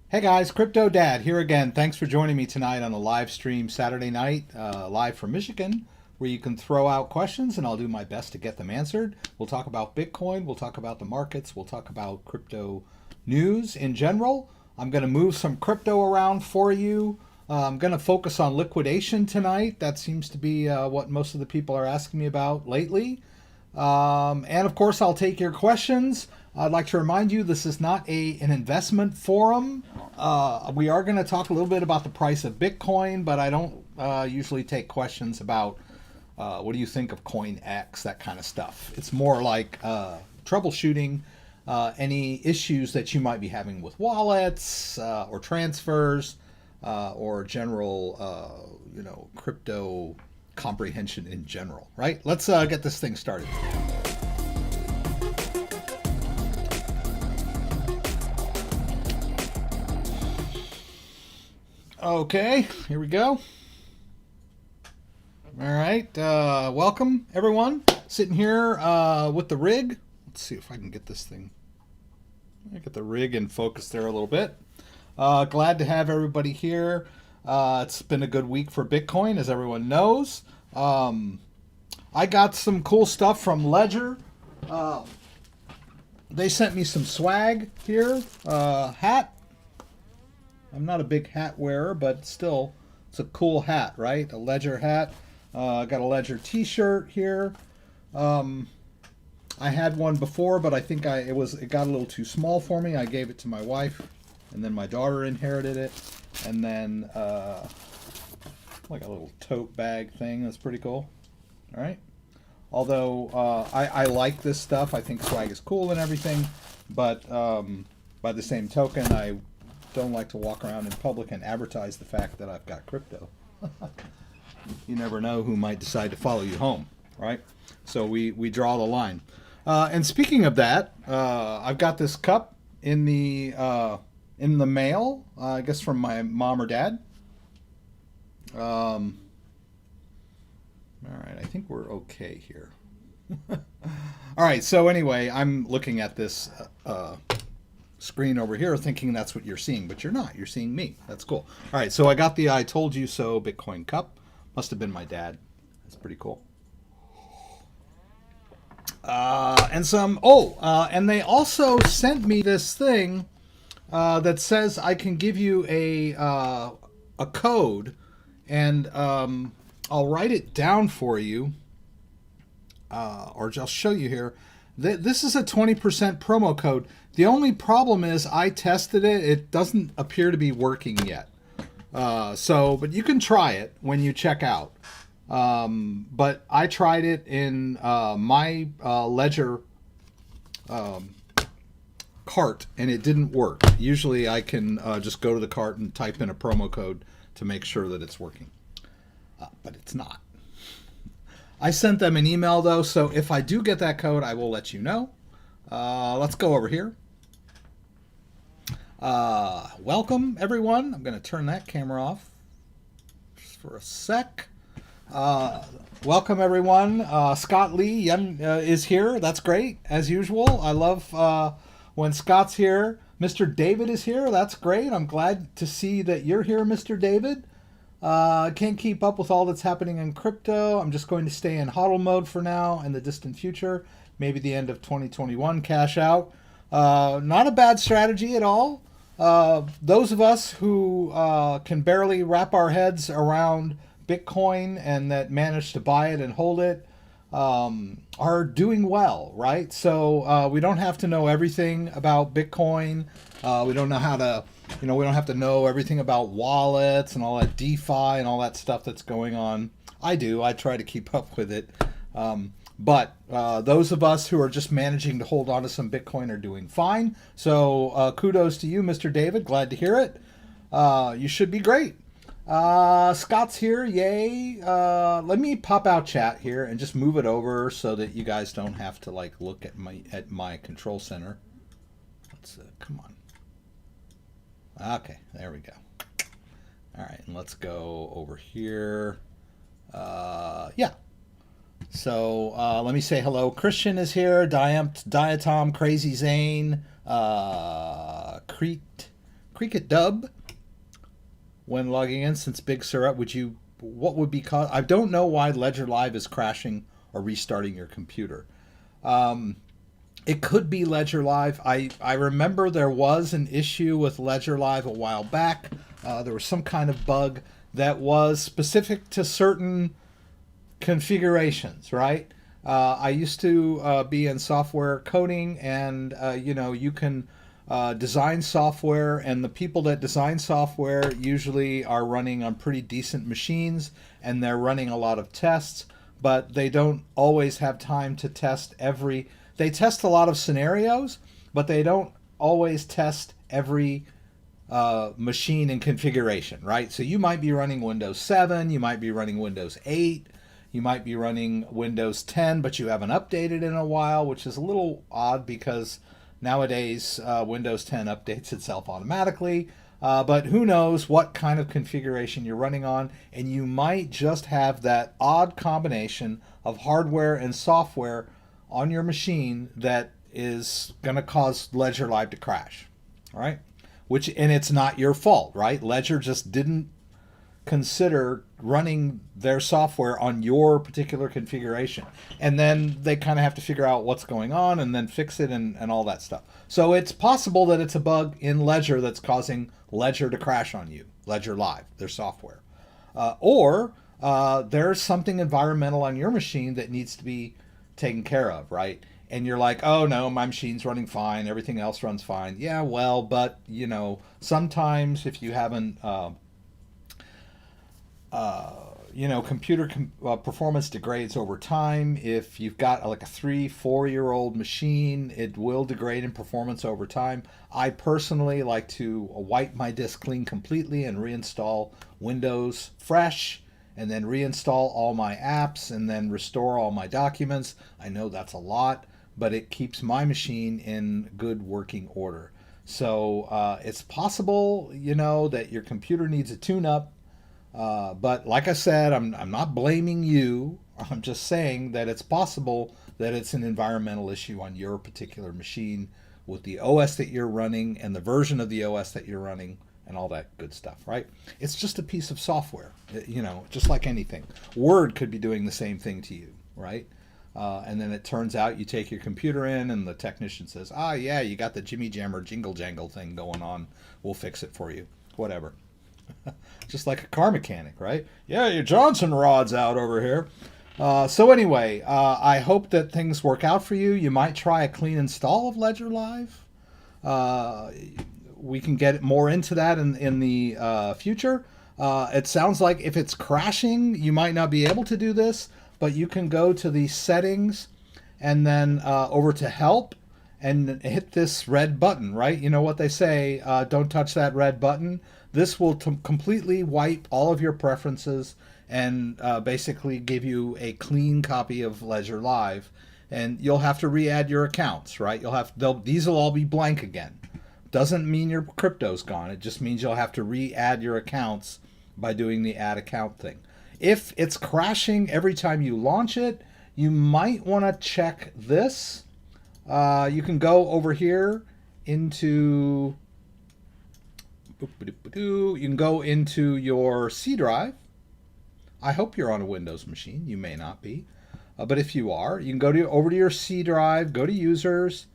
Hey guys, CryptoDad here again. Thanks for joining me tonight on a live stream Saturday night, live from Michigan, where you can throw out questions and I'll do my best to get them answered. We'll talk about Bitcoin, we'll talk about the markets, we'll talk about crypto news in general. I'm going to move some crypto around for you. I'm going to focus on liquidation tonight. That seems to be what most of the people are asking me about lately. And of course, I'll take your questions. I'd like to remind you this is not an investment forum. We are going to talk a little bit about the price of Bitcoin, but I don't usually take questions about what do you think of Coin X, that kind of stuff. It's more like troubleshooting any issues that you might be having with wallets or transfers or general, crypto comprehension in general, right? Let's get this thing started. Okay, here we go. All right, welcome everyone. Sitting here with the rig. Let's see if I can get this thing. I get the rig in focus there a little bit. Glad to have everybody here. It's been a good week for Bitcoin, as everyone knows. I got some cool stuff from Ledger. They sent me some swag here. Hat. I'm not a big hat wearer, but still, it's a cool hat, right? A Ledger hat. Got a Ledger T-shirt here. I had one before, but I think it got a little too small for me. I gave it to my wife, and then my daughter inherited it, and then like a little tote bag thing. That's pretty cool. All right. Although I like this stuff, I think swag is cool and everything, but by the same token, I don't like to walk around in public and advertise the fact that I've got crypto. You never know who might decide to follow you home, right? So we draw the line. And speaking of that, I've got this cup in the mail, I guess from my mom or dad. All right, I think we're okay here. All right, so anyway, I'm looking at this screen over here thinking that's what you're seeing, but you're not. You're seeing me. That's cool. All right, so I got the I told you so Bitcoin cup. Must have been my dad. That's pretty cool. And they also sent me this thing that says I can give you a code, and I'll write it down for you, or just show you here. This is a 20% promo code. The only problem is I tested it. It doesn't appear to be working yet. But you can try it when you check out. But I tried it in my Ledger cart, and it didn't work. Usually I can just go to the cart and type in a promo code to make sure that it's working. But it's not. I sent them an email, though, so if I do get that code, I will let you know. Let's go over here. Welcome, everyone. I'm going to turn that camera off just for a sec. Welcome, everyone. Scott Lee is here. That's great, as usual. I love when Scott's here. Mr. David is here. That's great. I'm glad to see that you're here, Mr. David. Can't keep up with all that's happening in crypto. I'm just going to stay in hodl mode for now in the distant future. Maybe the end of 2021 cash out. Not a bad strategy at all. Those of us who can barely wrap our heads around Bitcoin and that manage to buy it and hold it are doing well, right? So we don't have to know everything about Bitcoin. We don't know how to, we don't have to know everything about wallets and all that DeFi and all that stuff that's going on. I do. I try to keep up with it. But those of us who are just managing to hold on to some Bitcoin are doing fine. So kudos to you, Mr. David. Glad to hear it. You should be great. Scott's here. Yay. Let me pop out chat here and just move it over so that you guys don't have to look at my control center. Let's come on. Okay, there we go. All right, and let's go over here. Yeah. So let me say hello. Christian is here. Diatom, Crazy Zane, Cricket Dub, when logging in, since Big Sur, what would be cause? I don't know why Ledger Live is crashing or restarting your computer. It could be Ledger Live. I remember there was an issue with Ledger Live a while back. There was some kind of bug that was specific to certain configurations, right? I used to be in software coding, and you can design software, and the people that design software usually are running on pretty decent machines, and they're running a lot of tests, but they don't always have time to test they test a lot of scenarios, but they don't always test every machine and configuration, right? So you might be running Windows 7, you might be running Windows 8, you might be running Windows 10, but you haven't updated in a while, which is a little odd because nowadays Windows 10 updates itself automatically. But who knows what kind of configuration you're running on, and you might just have that odd combination of hardware and software on your machine that is going to cause Ledger Live to crash, all right? And it's not your fault, right? Ledger just didn't consider running their software on your particular configuration. And then they kind of have to figure out what's going on and then fix it and all that stuff. So it's possible that it's a bug in Ledger that's causing Ledger to crash on you, Ledger Live, their software. Or there's something environmental on your machine that needs to be taken care of, right? And you're like, oh no, my machine's running fine, everything else runs fine. Yeah, well, but sometimes if you haven't computer performance degrades over time. If you've got like a 3-4-year-old machine, it will degrade in performance over time. I personally like to wipe my disk clean completely and reinstall Windows fresh, and then reinstall all my apps, and then restore all my documents. I know that's a lot, but it keeps my machine in good working order. So it's possible, that your computer needs a tune-up. But like I said, I'm not blaming you. I'm just saying that it's possible that it's an environmental issue on your particular machine with the OS that you're running and the version of the OS that you're running and all that good stuff, right? It's just a piece of software, just like anything. Word could be doing the same thing to you, right? And then it turns out you take your computer in and the technician says, yeah, you got the Jimmy Jammer jingle jangle thing going on. We'll fix it for you. Whatever. Just like a car mechanic, right? Yeah, your Johnson rod's out over here. So anyway, I hope that things work out for you. You might try a clean install of Ledger Live. We can get more into that in the future. It sounds like if it's crashing, you might not be able to do this, but you can go to the settings and then over to help and hit this red button, right? You know what they say, don't touch that red button. This will completely wipe all of your preferences and basically give you a clean copy of Ledger Live. And you'll have to re-add your accounts, right? These will all be blank again. Doesn't mean your crypto's gone. It just means you'll have to re-add your accounts by doing the add account thing. If it's crashing every time you launch it, you might want to check this. You can go over here into... You can go into your C drive. I hope you're on a Windows machine. You may not be. But if you are, you can go over to your C drive, go to users,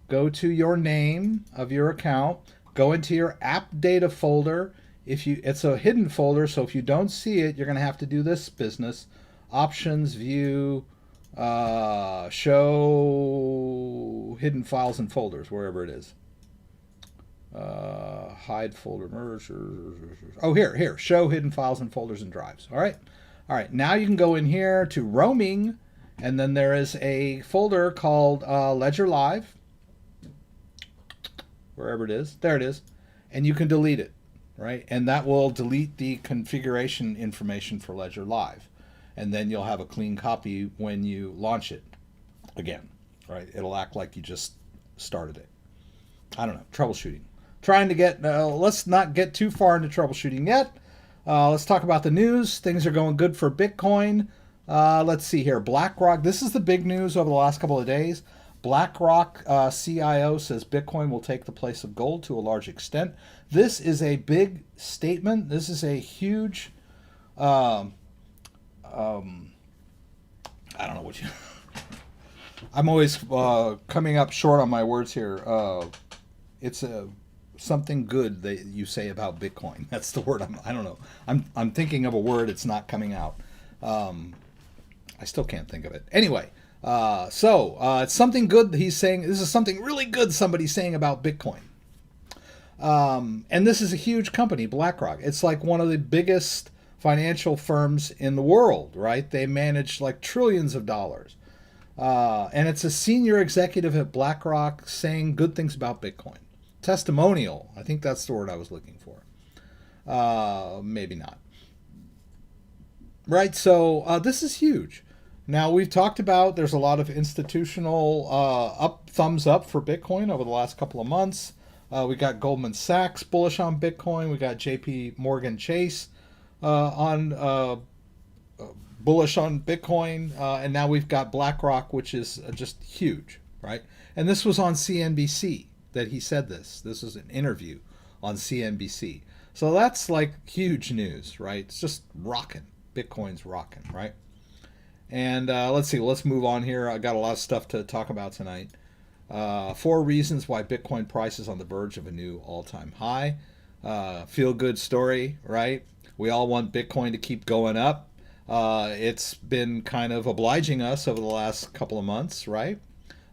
go to your name of your account, go into your app data folder. It's a hidden folder, so if you don't see it, you're going to have to do this business. Options, view, show hidden files and folders, wherever it is. Hide folder merge. Oh, here. Show hidden files and folders and drives. All right. Now you can go in here to roaming, and then there is a folder called Ledger Live. Wherever it is, there it is, and you can delete it, right? And that will delete the configuration information for Ledger Live, and then you'll have a clean copy when you launch it again, right? It'll act like you just started it. I don't know. Troubleshooting. Trying to get, let's not get too far into troubleshooting yet. Let's talk about the news. Things are going good for Bitcoin. Let's see here. BlackRock. This is the big news over the last couple of days. BlackRock CIO says Bitcoin will take the place of gold to a large extent. This is a big statement. This is a huge, I don't know what you, I'm always coming up short on my words here. It's something good that you say about Bitcoin. That's the word. I don't know. I'm thinking of a word. It's not coming out. I still can't think of it. Anyway, it's something good he's saying. This is something really good somebody's saying about Bitcoin. And this is a huge company, BlackRock. It's like one of the biggest financial firms in the world, right? They manage like trillions of dollars. And it's a senior executive at BlackRock saying good things about Bitcoin. Testimonial. I think that's the word I was looking for. Maybe not. Right, so this is huge. Now, we've talked about there's a lot of institutional thumbs up for Bitcoin over the last couple of months. We got Goldman Sachs bullish on Bitcoin. We got JP Morgan Chase on bullish on Bitcoin. And now we've got BlackRock, which is just huge, right? And this was on CNBC that he said this. This was an interview on CNBC. So that's like huge news, right? It's just rocking. Bitcoin's rocking, right? And let's see. Let's move on here. I got a lot of stuff to talk about tonight. 4 reasons why Bitcoin price is on the verge of a new all-time high. Feel good story, right? We all want Bitcoin to keep going up. It's been kind of obliging us over the last couple of months, right?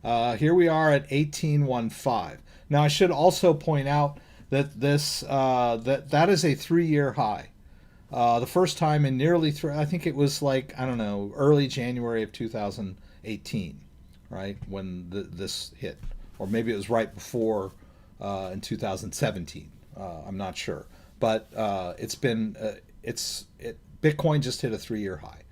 Here we are at 1815. Now I should also point out that this that is a 3-year high. The first time in nearly I think it was like, I don't know, early January of 2018, right, when this hit. Or maybe it was right before in 2017. I'm not sure. But it's been, Bitcoin just hit a 3-year high.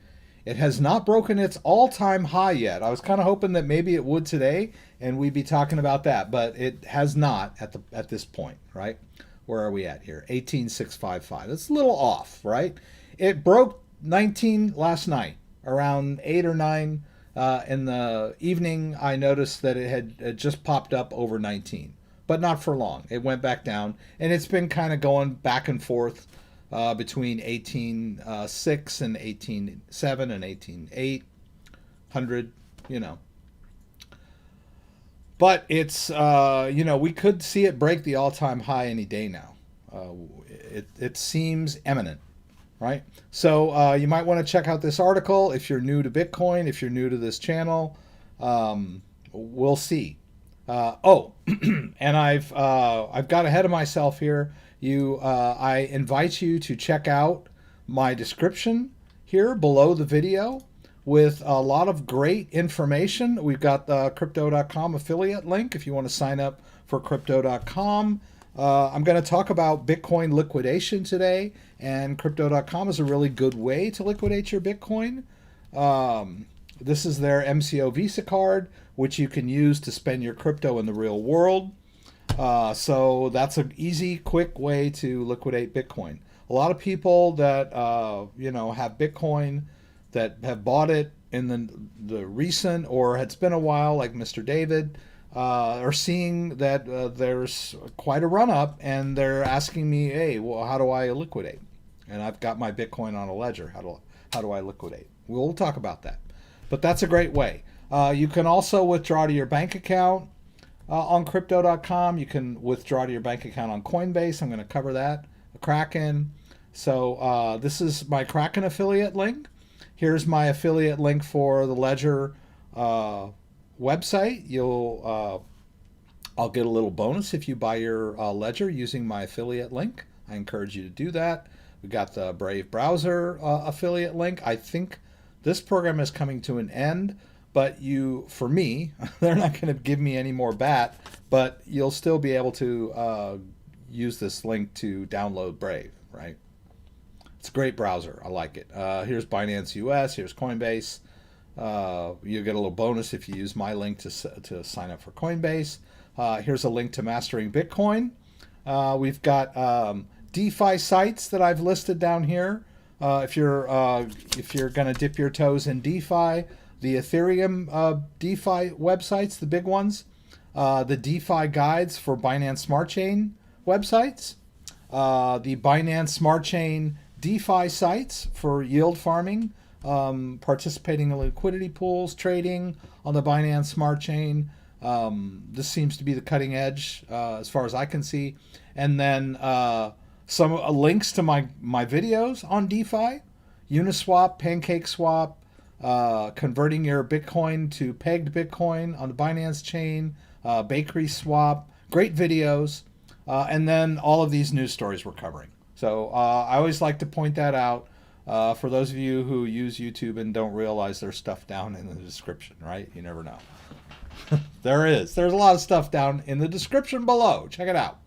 It has not broken its all-time high yet. I was kind of hoping that maybe it would today, and we'd be talking about that, but it has not at this point, right? Where are we at here? 18,655. That's a little off, right? It broke 19 last night, around 8 or 9 in the evening. I noticed that it had just popped up over 19, but not for long. It went back down, and it's been kind of going back and forth between 18.6 and 18.7 and 18.800, you know. But it's, we could see it break the all-time high any day now. It seems imminent, right? So you might want to check out this article if you're new to Bitcoin, if you're new to this channel. We'll see. And I've got ahead of myself here. I invite you to check out my description here below the video with a lot of great information. We've got the Crypto.com affiliate link if you want to sign up for Crypto.com. I'm going to talk about Bitcoin liquidation today, and Crypto.com is a really good way to liquidate your Bitcoin. This is their MCO Visa card, which you can use to spend your crypto in the real world. So that's an easy, quick way to liquidate Bitcoin. A lot of people that have Bitcoin that have bought it in the recent, or it's been a while, like Mr. David, are seeing that there's quite a run up, and they're asking me, hey, well, how do I liquidate? And I've got my Bitcoin on a ledger. How do I liquidate? We'll talk about that. But that's a great way. You can also withdraw to your bank account on Crypto.com. You can withdraw to your bank account on Coinbase. I'm going to cover that. Kraken. So this is my Kraken affiliate link. Here's my affiliate link for the Ledger website. I'll get a little bonus if you buy your Ledger using my affiliate link. I encourage you to do that. We got the Brave browser affiliate link. I think this program is coming to an end, but for me, they're not going to give me any more BAT, but you'll still be able to use this link to download Brave, right? It's a great browser. I like it. Here's Binance US. Here's Coinbase. You get a little bonus if you use my link to sign up for Coinbase. Here's a link to Mastering Bitcoin. We've got DeFi sites that I've listed down here. If you're going to dip your toes in DeFi, the Ethereum DeFi websites, the big ones, the DeFi guides for Binance Smart Chain websites, the Binance Smart Chain DeFi sites for yield farming, participating in liquidity pools, trading on the Binance Smart Chain. This seems to be the cutting edge as far as I can see. And then some links to my videos on DeFi, UNISWAP, PANCAKE swap, converting your Bitcoin to pegged Bitcoin on the Binance chain, bakery swap, great videos, and then all of these news stories we're covering. So I always like to point that out for those of you who use YouTube and don't realize there's stuff down in the description, right? You never know. There is. There's a lot of stuff down in the description below. Check it out.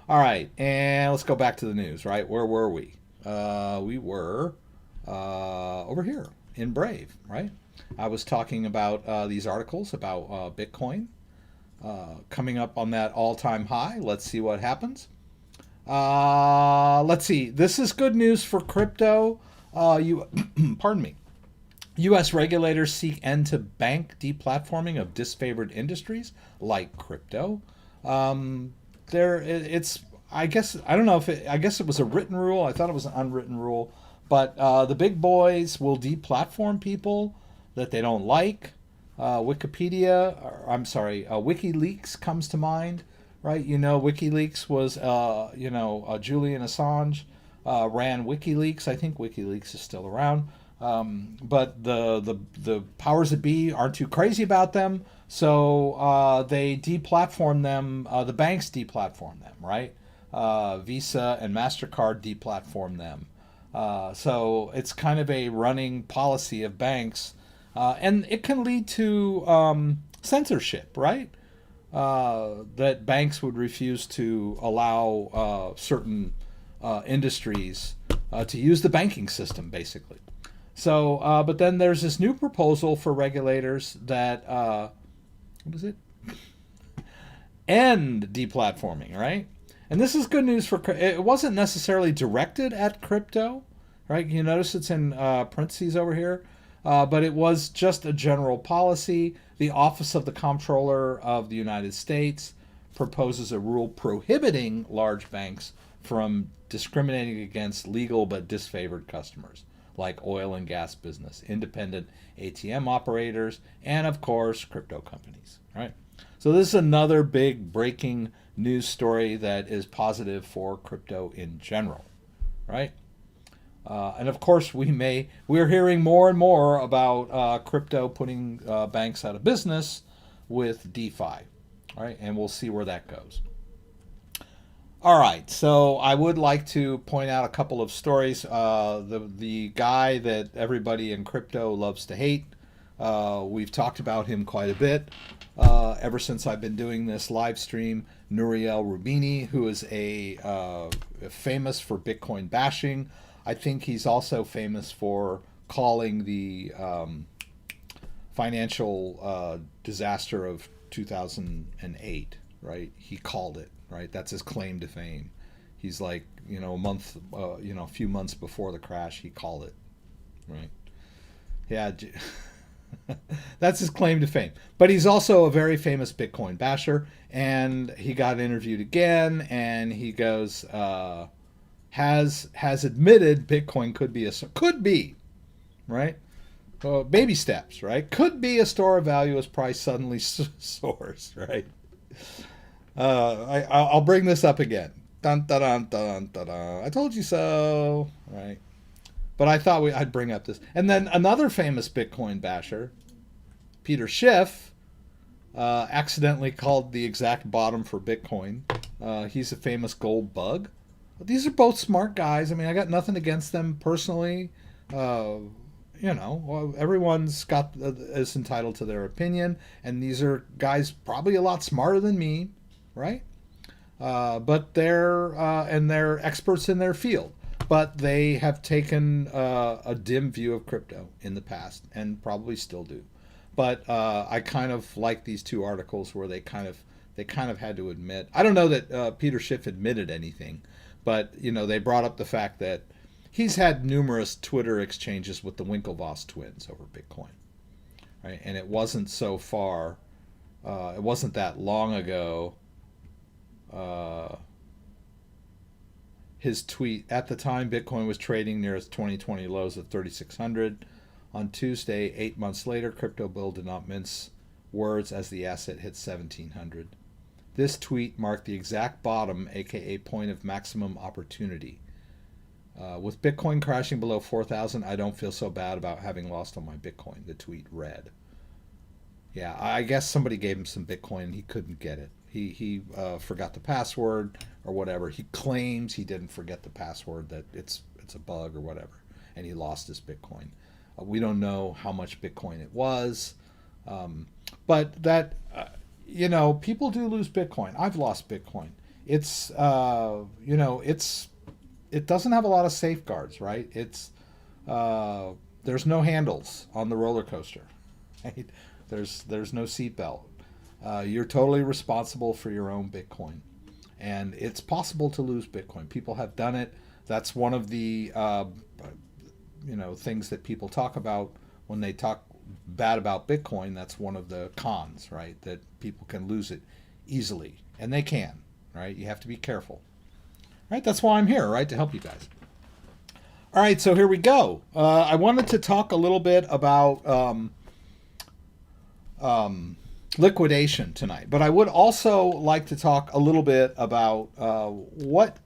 All right, and let's go back to the news, right? Where were we? We were over here in Brave, right? I was talking about these articles about Bitcoin coming up on that all-time high. Let's see what happens. Let's see. This is good news for crypto. Pardon me. U.S. regulators seek end to bank deplatforming of disfavored industries like crypto. It's I guess I don't know if I guess it was a written rule. I thought it was an unwritten rule, but the big boys will deplatform people that they don't like. WikiLeaks comes to mind, right? You know, WikiLeaks was Julian Assange ran WikiLeaks. I think WikiLeaks is still around. But the powers that be aren't too crazy about them, so they deplatform them. The banks deplatform them, right? Visa and MasterCard deplatform them. So it's kind of a running policy of banks, and it can lead to censorship, right? That banks would refuse to allow certain industries to use the banking system, basically. So, but then there's this new proposal for regulators that, what is it? End deplatforming, right? And this is good news for, it wasn't necessarily directed at crypto, right? You notice it's in parentheses over here, but it was just a general policy. The Office of the Comptroller of the United States proposes a rule prohibiting large banks from discriminating against legal but disfavored customers, like oil and gas business, independent ATM operators, and of course, crypto companies, right? So this is another big breaking news story that is positive for crypto in general, right? And of course, we're hearing more and more about crypto putting banks out of business with DeFi, right? And we'll see where that goes. All right, so I would like to point out a couple of stories. The guy that everybody in crypto loves to hate, we've talked about him quite a bit ever since I've been doing this live stream, Nouriel Roubini, who is famous for Bitcoin bashing. I think he's also famous for calling the financial disaster of 2008, right? He called it. Right, that's his claim to fame. He's like, a few months before the crash, he called it. Right, yeah, that's his claim to fame. But he's also a very famous Bitcoin basher, and he got interviewed again, and he goes, has admitted Bitcoin could be, right? Baby steps, right? Could be a store of value as price suddenly soars, right? I'll bring this up again. Dun, dun, dun, dun, dun, dun. I told you so, right? But I thought I'd bring up this. And then another famous Bitcoin basher, Peter Schiff, accidentally called the exact bottom for Bitcoin. He's a famous gold bug. These are both smart guys. I mean, I got nothing against them personally. Everyone's is entitled to their opinion, and these are guys probably a lot smarter than me, right? But they're experts in their field, but they have taken a dim view of crypto in the past and probably still do. But I kind of like these two articles where they kind of had to admit. I don't know that Peter Schiff admitted anything, but they brought up the fact that he's had numerous Twitter exchanges with the Winklevoss twins over Bitcoin. right? And it wasn't so far, it wasn't that long ago. His tweet, at the time Bitcoin was trading near its 2020 lows of 3,600. On Tuesday, 8 months later, CryptoBill did not mince words as the asset hit 1,700. This tweet marked the exact bottom, aka point of maximum opportunity. With Bitcoin crashing below 4,000, I don't feel so bad about having lost all my Bitcoin, the tweet read. Yeah, I guess somebody gave him some Bitcoin and he couldn't get it. He forgot the password or whatever. He claims he didn't forget the password, that it's a bug or whatever, and he lost his Bitcoin. We don't know how much Bitcoin it was, but that, people do lose Bitcoin. I've lost Bitcoin. It's, it doesn't have a lot of safeguards, right? It's, there's no handles on the roller coaster, right? There's no seatbelt. You're totally responsible for your own Bitcoin, and it's possible to lose Bitcoin. People have done it. That's one of the things that people talk about when they talk bad about Bitcoin. That's one of the cons, right? That people can lose it easily, and they can, right? You have to be careful, right? That's why I'm here, right? To help you guys. All right, so here we go. I wanted to talk a little bit about liquidation tonight, but I would also like to talk a little bit about what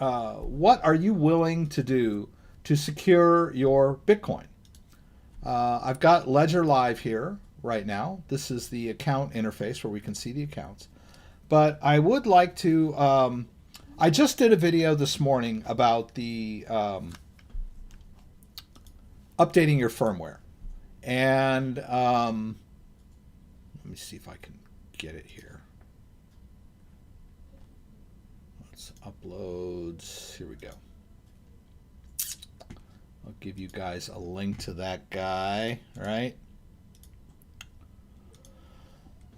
are you willing to do to secure your Bitcoin. I've got Ledger Live here right now. This is the account interface where we can see the accounts, but I would like to I just did a video this morning about the updating your firmware, and let me see if I can get it here. Let's upload. Here we go. I'll give you guys a link to that guy, right?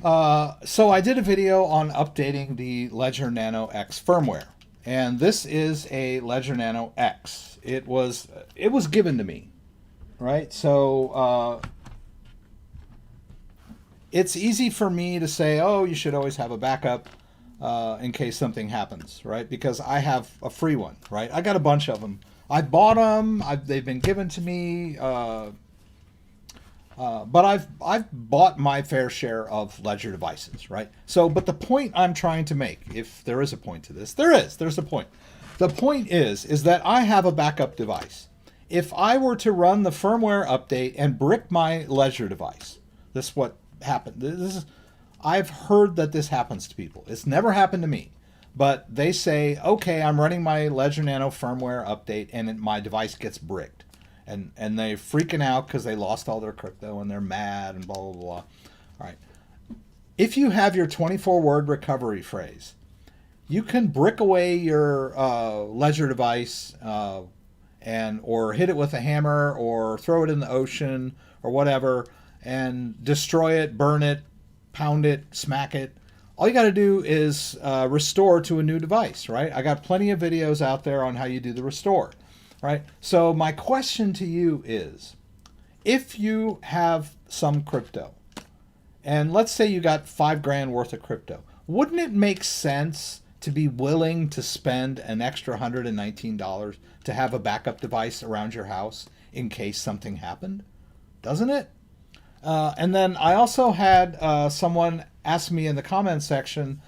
So I did a video on updating the Ledger Nano X firmware, and this is a Ledger Nano X. It was given to me, right? So it's easy for me to say, oh, you should always have a backup in case something happens, right? Because I have a free one, right? I got a bunch of them. I bought them. They've been given to me, but I've bought my fair share of Ledger devices, right? So, but the point I'm trying to make, if there is a point to this, there's a point. The point is that I have a backup device. If I were to run the firmware update and brick my Ledger device, this is what happened. I've heard that this happens to people. It's never happened to me. But they say, okay, I'm running my Ledger Nano firmware update and my device gets bricked. And they're freaking out because they lost all their crypto and they're mad and blah, blah, blah. All right. If you have your 24-word recovery phrase, you can brick away your Ledger device or hit it with a hammer or throw it in the ocean or whatever and destroy it, burn it, pound it, smack it. All you got to do is restore to a new device, right? I got plenty of videos out there on how you do the restore, right? So my question to you is, if you have some crypto, and let's say you got $5,000 worth of crypto, wouldn't it make sense to be willing to spend an extra $119 to have a backup device around your house in case something happened? Doesn't it? And then I also had someone ask me in the comments section,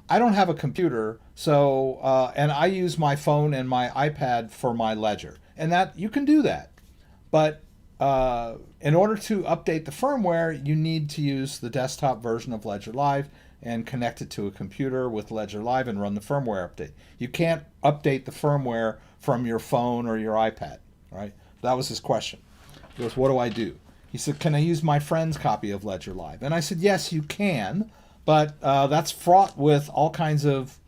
I don't have a computer, so and I use my phone and my iPad for my Ledger. And that you can do that. But in order to update the firmware, you need to use the desktop version of Ledger Live and connect it to a computer with Ledger Live and run the firmware update. You can't update the firmware from your phone or your iPad, right? That was his question. He goes, what do I do? He said, can I use my friend's copy of Ledger Live? And I said, yes, you can, but that's fraught with all kinds of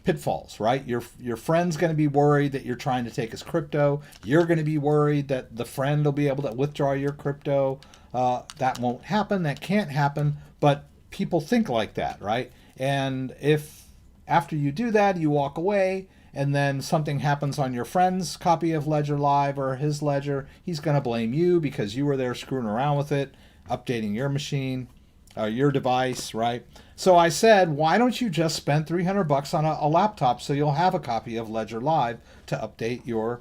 pitfalls, right? Your friend's going to be worried that you're trying to take his crypto. You're going to be worried that the friend will be able to withdraw your crypto. That won't happen. That can't happen. But people think like that, right? And if after you do that, you walk away, and then something happens on your friend's copy of Ledger Live or his Ledger, he's going to blame you because you were there screwing around with it. updating your machine, your device, right? So I said, why don't you just spend $300 on a laptop so you'll have a copy of Ledger Live to update your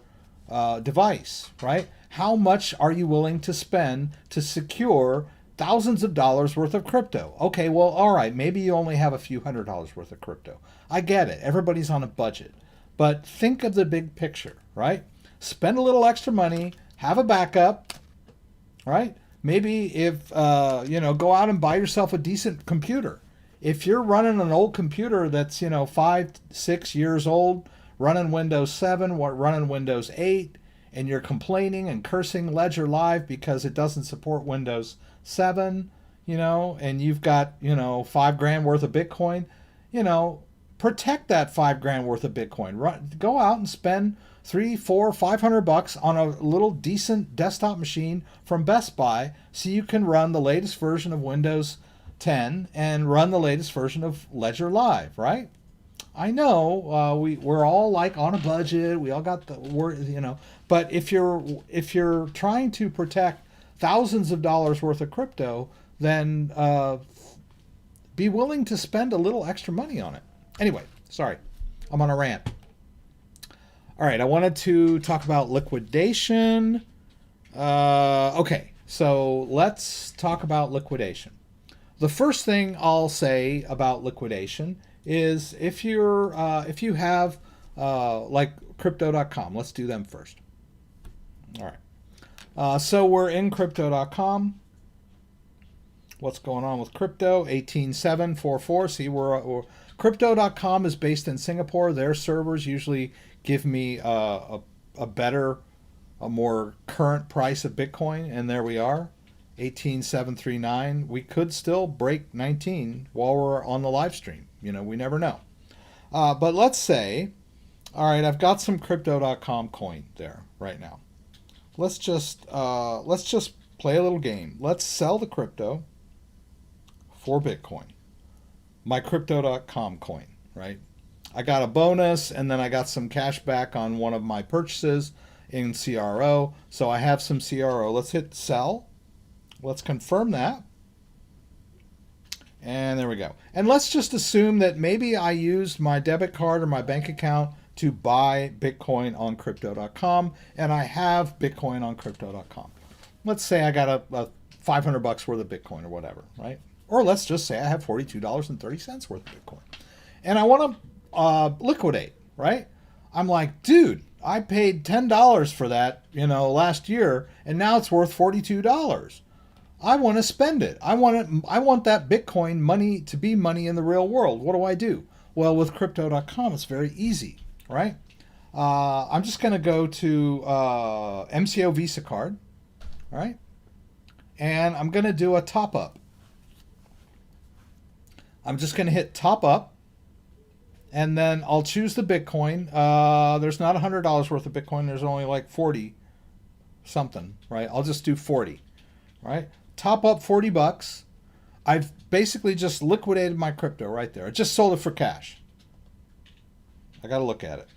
device, right? How much are you willing to spend to secure thousands of dollars worth of crypto? Okay, well, all right, maybe you only have a few $100s worth of crypto. I get it. Everybody's on a budget. But think of the big picture, right? Spend a little extra money, have a backup, right? Maybe if, go out and buy yourself a decent computer. If you're running an old computer that's, 5, 6 years old, running Windows 7, running Windows 8, and you're complaining and cursing Ledger Live because it doesn't support Windows 7, and you've got, $5,000 worth of Bitcoin, protect that $5,000 worth of Bitcoin. Go out and spend $300, $400, $500 on a little decent desktop machine from Best Buy so you can run the latest version of Windows 10 and run the latest version of Ledger Live, right? I know we're all like on a budget. We all got the word, but if you're trying to protect thousands of dollars worth of crypto, then be willing to spend a little extra money on it. Anyway, sorry, I'm on a rant. All right, I wanted to talk about liquidation. Okay, so let's talk about liquidation. The first thing I'll say about liquidation is if you have like crypto.com, let's do them first. All right. So we're in crypto.com. What's going on with crypto? 18744. See, we're crypto.com is based in Singapore. Their servers usually give me a more current price of Bitcoin, and there we are. 18739. We could still break 19 while we're on the live stream. We never know. But let's say, all right, I've got some crypto.com coin there right now. Let's just play a little game. Let's sell the crypto for Bitcoin. My crypto.com coin, right? I got a bonus and then I got some cash back on one of my purchases in CRO. So I have some CRO. Let's hit sell. Let's confirm that. And there we go. And let's just assume that maybe I used my debit card or my bank account to buy Bitcoin on crypto.com, and I have Bitcoin on crypto.com. Let's say I got a $500 worth of Bitcoin or whatever, right? Or let's just say I have $42.30 worth of Bitcoin. And I want to liquidate, right? I'm like, dude, I paid $10 for that, last year, and now it's worth $42. I want to spend it. I want that Bitcoin money to be money in the real world. What do I do? Well, with crypto.com, it's very easy, right? I'm just going to go to MCO Visa card, all right? And I'm going to do a top up. I'm just going to hit top up, and then I'll choose the Bitcoin. There's not $100 worth of Bitcoin. There's only like 40 something, right? I'll just do 40, right? Top up $40. I've basically just liquidated my crypto right there. I just sold it for cash. I got to look at it.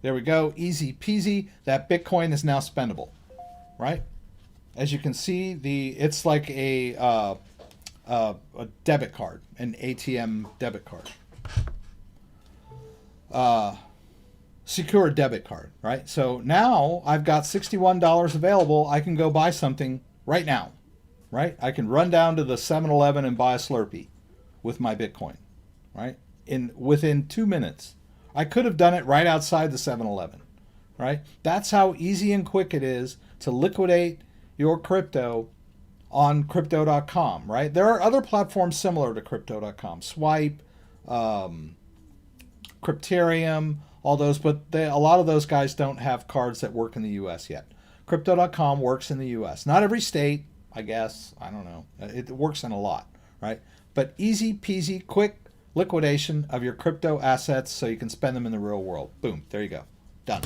There we go. Easy peasy. That Bitcoin is now spendable, right? As you can see, it's like a debit card, an ATM debit card. Secure debit card, right? So now I've got $61 available. I can go buy something right now, right? I can run down to the 7-Eleven and buy a Slurpee with my Bitcoin, right? Within 2 minutes. I could have done it right outside the 7-Eleven, right? That's how easy and quick it is to liquidate your crypto on crypto.com, right? There are other platforms similar to crypto.com, Swipe, Crypterium, all those, but a lot of those guys don't have cards that work in the U.S. yet. Crypto.com works in the U.S. Not every state, I guess. I don't know. It works in a lot, right? But easy peasy, quick liquidation of your crypto assets so you can spend them in the real world. Boom. There you go. Done.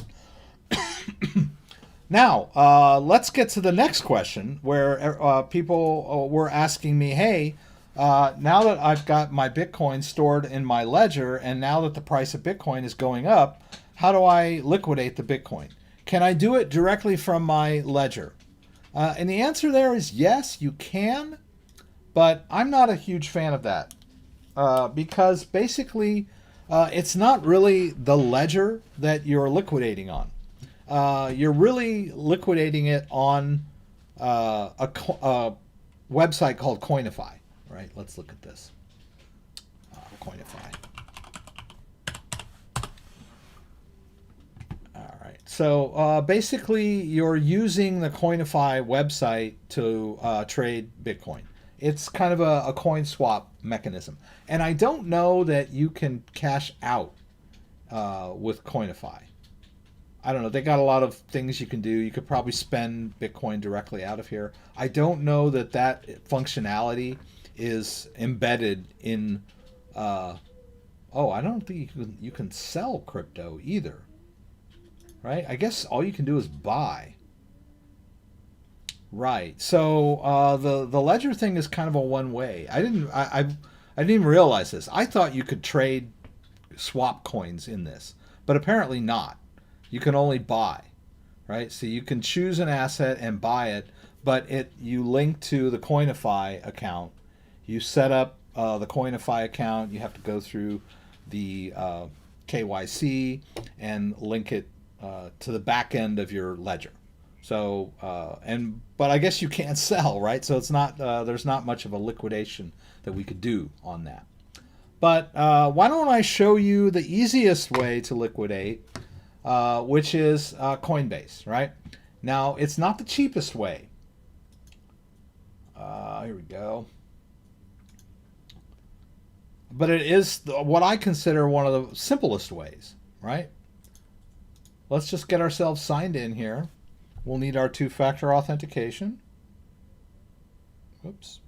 Now, let's get to the next question where people were asking me, hey, now that I've got my Bitcoin stored in my ledger and now that the price of Bitcoin is going up, how do I liquidate the Bitcoin? Can I do it directly from my ledger? And the answer there is yes, you can, but I'm not a huge fan of that because basically it's not really the ledger that you're liquidating on. You're really liquidating it on a website called Coinify, right? Let's look at this. Coinify. All right. So basically, you're using the Coinify website to trade Bitcoin. It's kind of a coin swap mechanism. And I don't know that you can cash out with Coinify. I don't know. They got a lot of things you can do. You could probably spend Bitcoin directly out of here. I don't know that that functionality is embedded in... oh, I don't think you can sell crypto either. Right? I guess all you can do is buy. Right. So the ledger thing is kind of a one way. I didn't even realize this. I thought you could trade swap coins in this, but apparently not. You can only buy, right? So you can choose an asset and buy it, but you link to the Coinify account. You set up the Coinify account. You have to go through the KYC and link it to the back end of your ledger. So but I guess you can't sell, right? So it's not there's not much of a liquidation that we could do on that. But why don't I show you the easiest way to liquidate, which is Coinbase, right? Now it's not the cheapest way. Here we go. But it is what I consider one of the simplest ways, right? Let's just get ourselves signed in here. We'll need our two-factor authentication. Oops.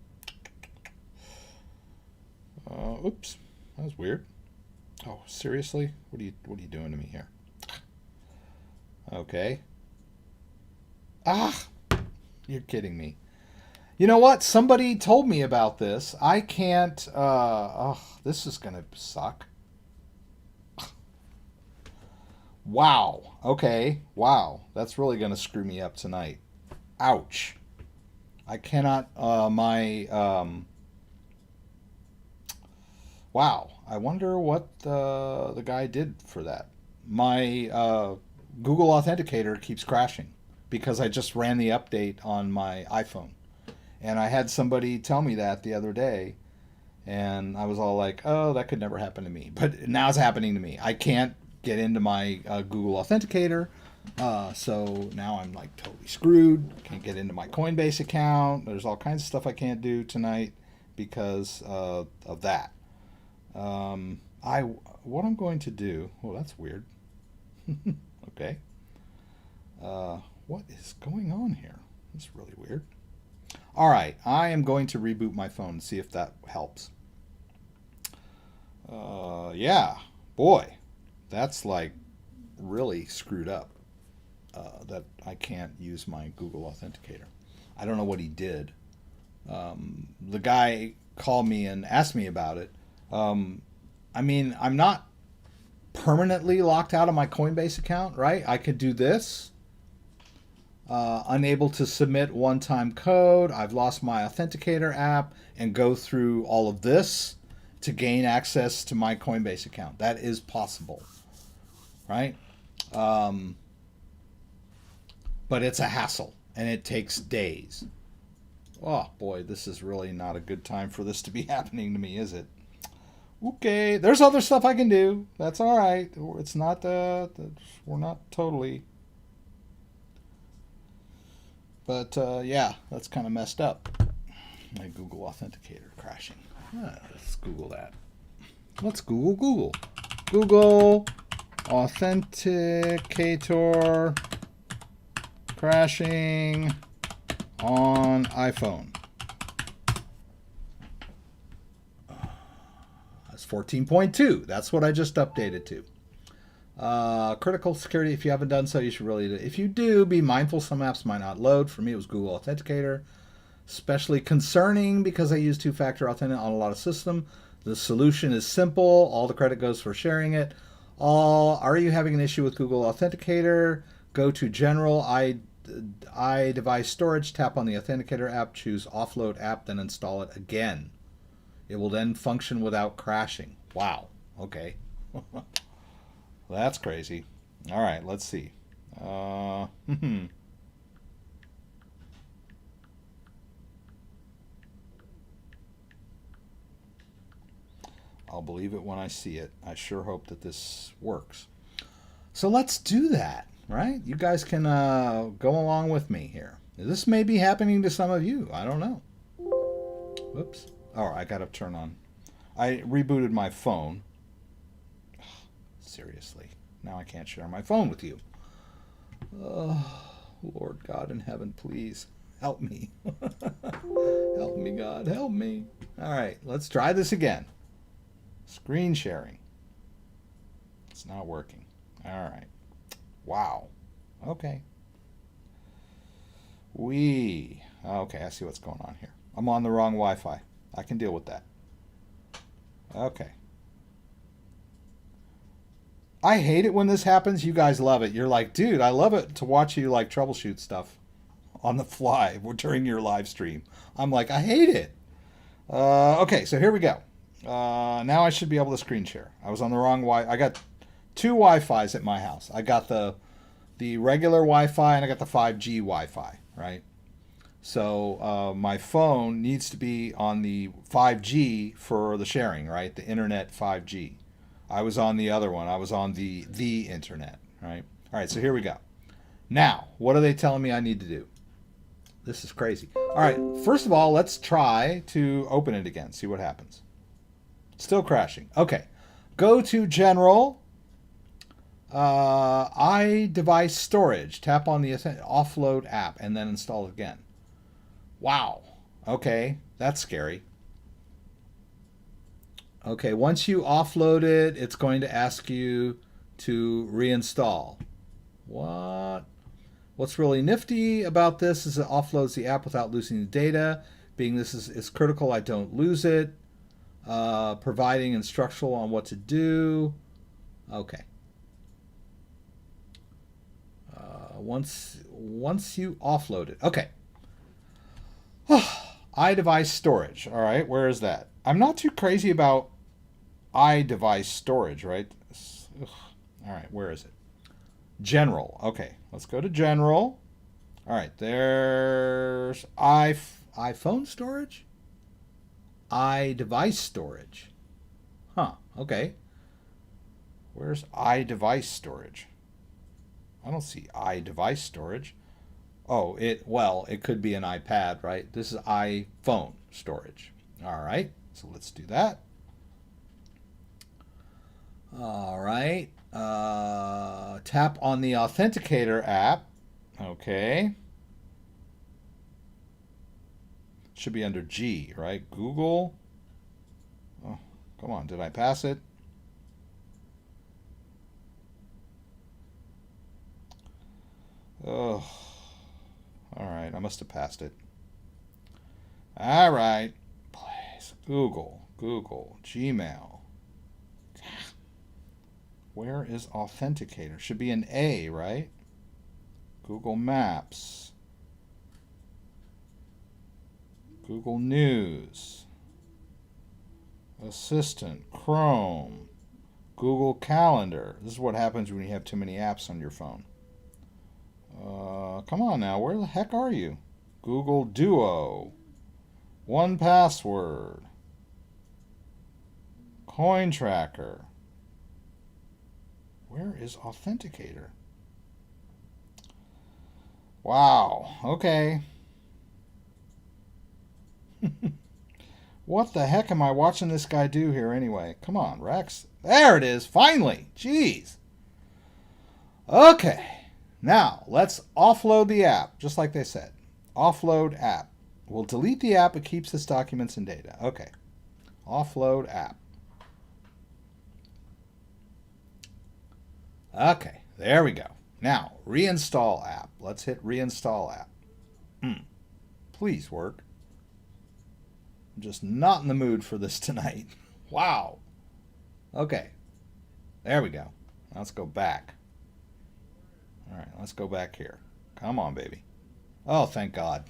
Oops. That was weird. Oh, seriously? What are you doing to me here? Okay. Ah! You're kidding me. You know what? Somebody told me about this. I can't... oh, this is going to suck. Wow. Okay. Wow. That's really going to screw me up tonight. Ouch. I cannot... Wow. I wonder what the guy did for that. My Google Authenticator keeps crashing because I just ran the update on my iPhone. And I had somebody tell me that the other day. And I was all like, oh, that could never happen to me. But now it's happening to me. I can't get into my Google Authenticator. So now I'm like totally screwed. Can't get into my Coinbase account. There's all kinds of stuff I can't do tonight because of that. What I'm going to do... Oh, that's weird. Okay. What is going on here? That's really weird. All right. I am going to reboot my phone and see if that helps. Yeah. Boy. That's like really screwed up that I can't use my Google Authenticator. I don't know what he did. The guy called me and asked me about it. I mean, I'm not permanently locked out of my Coinbase account, right? I could do this. Unable to submit one-time code. I've lost my Authenticator app and go through all of this to gain access to my Coinbase account. That is possible. Right? But it's a hassle, and it takes days. Oh, boy, this is really not a good time for this to be happening to me, is it? Okay, there's other stuff I can do. That's all right. It's not, we're not totally... But, yeah, that's kind of messed up. My Google Authenticator crashing. Let's Google that. Let's Google. Google Authenticator crashing on iPhone. That's 14.2. That's what I just updated to. Critical security. If you haven't done so, you should really do it. If you do, be mindful some apps might not load. For me, it was Google Authenticator. Especially concerning because I use two-factor authentication on a lot of systems. The solution is simple. All the credit goes for sharing it. Are you having an issue with Google Authenticator? Go to General iDevice Storage, tap on the Authenticator app, choose Offload app, then install it again. It will then function without crashing. Wow. Okay. That's crazy. All right, let's see. I'll believe it when I see it. I sure hope that this works. So let's do that, right? You guys can go along with me here. This may be happening to some of you. I don't know. Whoops. Oh, I got to turn on. I rebooted my phone. Seriously. Now I can't share my phone with you. Oh, Lord God in heaven, please help me. Help me, God. Help me. All right, let's try this again. Screen sharing. It's not working. All right. Wow. Okay. Okay, I see what's going on here. I'm on the wrong Wi-Fi. I can deal with that. Okay. I hate it when this happens. You guys love it. You're like, dude, I love it to watch you like troubleshoot stuff on the fly during your live stream. I'm like, I hate it. Okay, so here we go. Now I should be able to screen share. I was on the wrong Wi-Fi. I got two Wi-Fis at my house. I got the regular Wi-Fi and I got the 5G Wi-Fi, right? So my phone needs to be on the 5G for the sharing, right? The internet 5G. I was on the other one. I was on the internet, right? All right, so here we go. Now, what are they telling me I need to do? This is crazy. All right, first of all, let's try to open it again, see what happens. Still crashing. Okay, go to General, iDevice Storage. Tap on the Offload app and then install it again. Wow. Okay, that's scary. Okay, once you offload it, it's going to ask you to reinstall. What? What's really nifty about this is it offloads the app without losing the data. Being this is critical, I don't lose it. Providing instructional on what to do. Okay. Once you offload it. Okay. iDevice storage. All right, where is that? I'm not too crazy about iDevice storage, right? Ugh. All right, where is it? General. Okay, let's go to General. All right, there's iPhone storage, iDevice storage. Huh, okay. Where's iDevice storage? I don't see iDevice storage. Oh, it could be an iPad, right? This is iPhone storage. All right, so let's do that. All right. Tap on the Authenticator app. Okay. Should be under G, right? Google. Oh, come on. Did I pass it? Oh. All right. I must have passed it. All right. Please. Google, Gmail. Where is Authenticator? Should be an A, right? Google Maps. Google News. Assistant. Chrome. Google Calendar. This is what happens when you have too many apps on your phone. Come on now. Where the heck are you? Google Duo. 1Password. Coin Tracker. Where is Authenticator? Wow. Okay. What the heck am I watching this guy do here anyway? Come on, Rex. There it is. Finally. Jeez. Okay. Now, let's offload the app, just like they said. Offload app. We'll delete the app. It keeps its documents and data. Okay. Offload app. Okay, there we go. Now, reinstall app. Let's hit reinstall app. Please work. I'm just not in the mood for this tonight. Wow. Okay, there we go. Let's go back. All right, let's go back here. Come on, baby. Oh, thank God.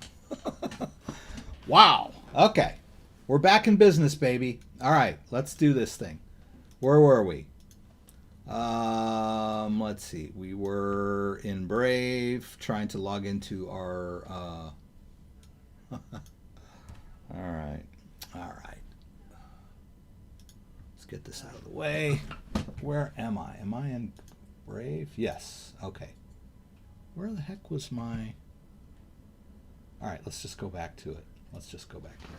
Wow. Okay. We're back in business, baby. All right, let's do this thing. Where were we? Let's see. We were in Brave, trying to log into our. All right. All right. Let's get this out of the way. Where am I? Am I in Brave? Yes. Okay. Where the heck was my? All right. Let's just go back to it. Let's just go back here.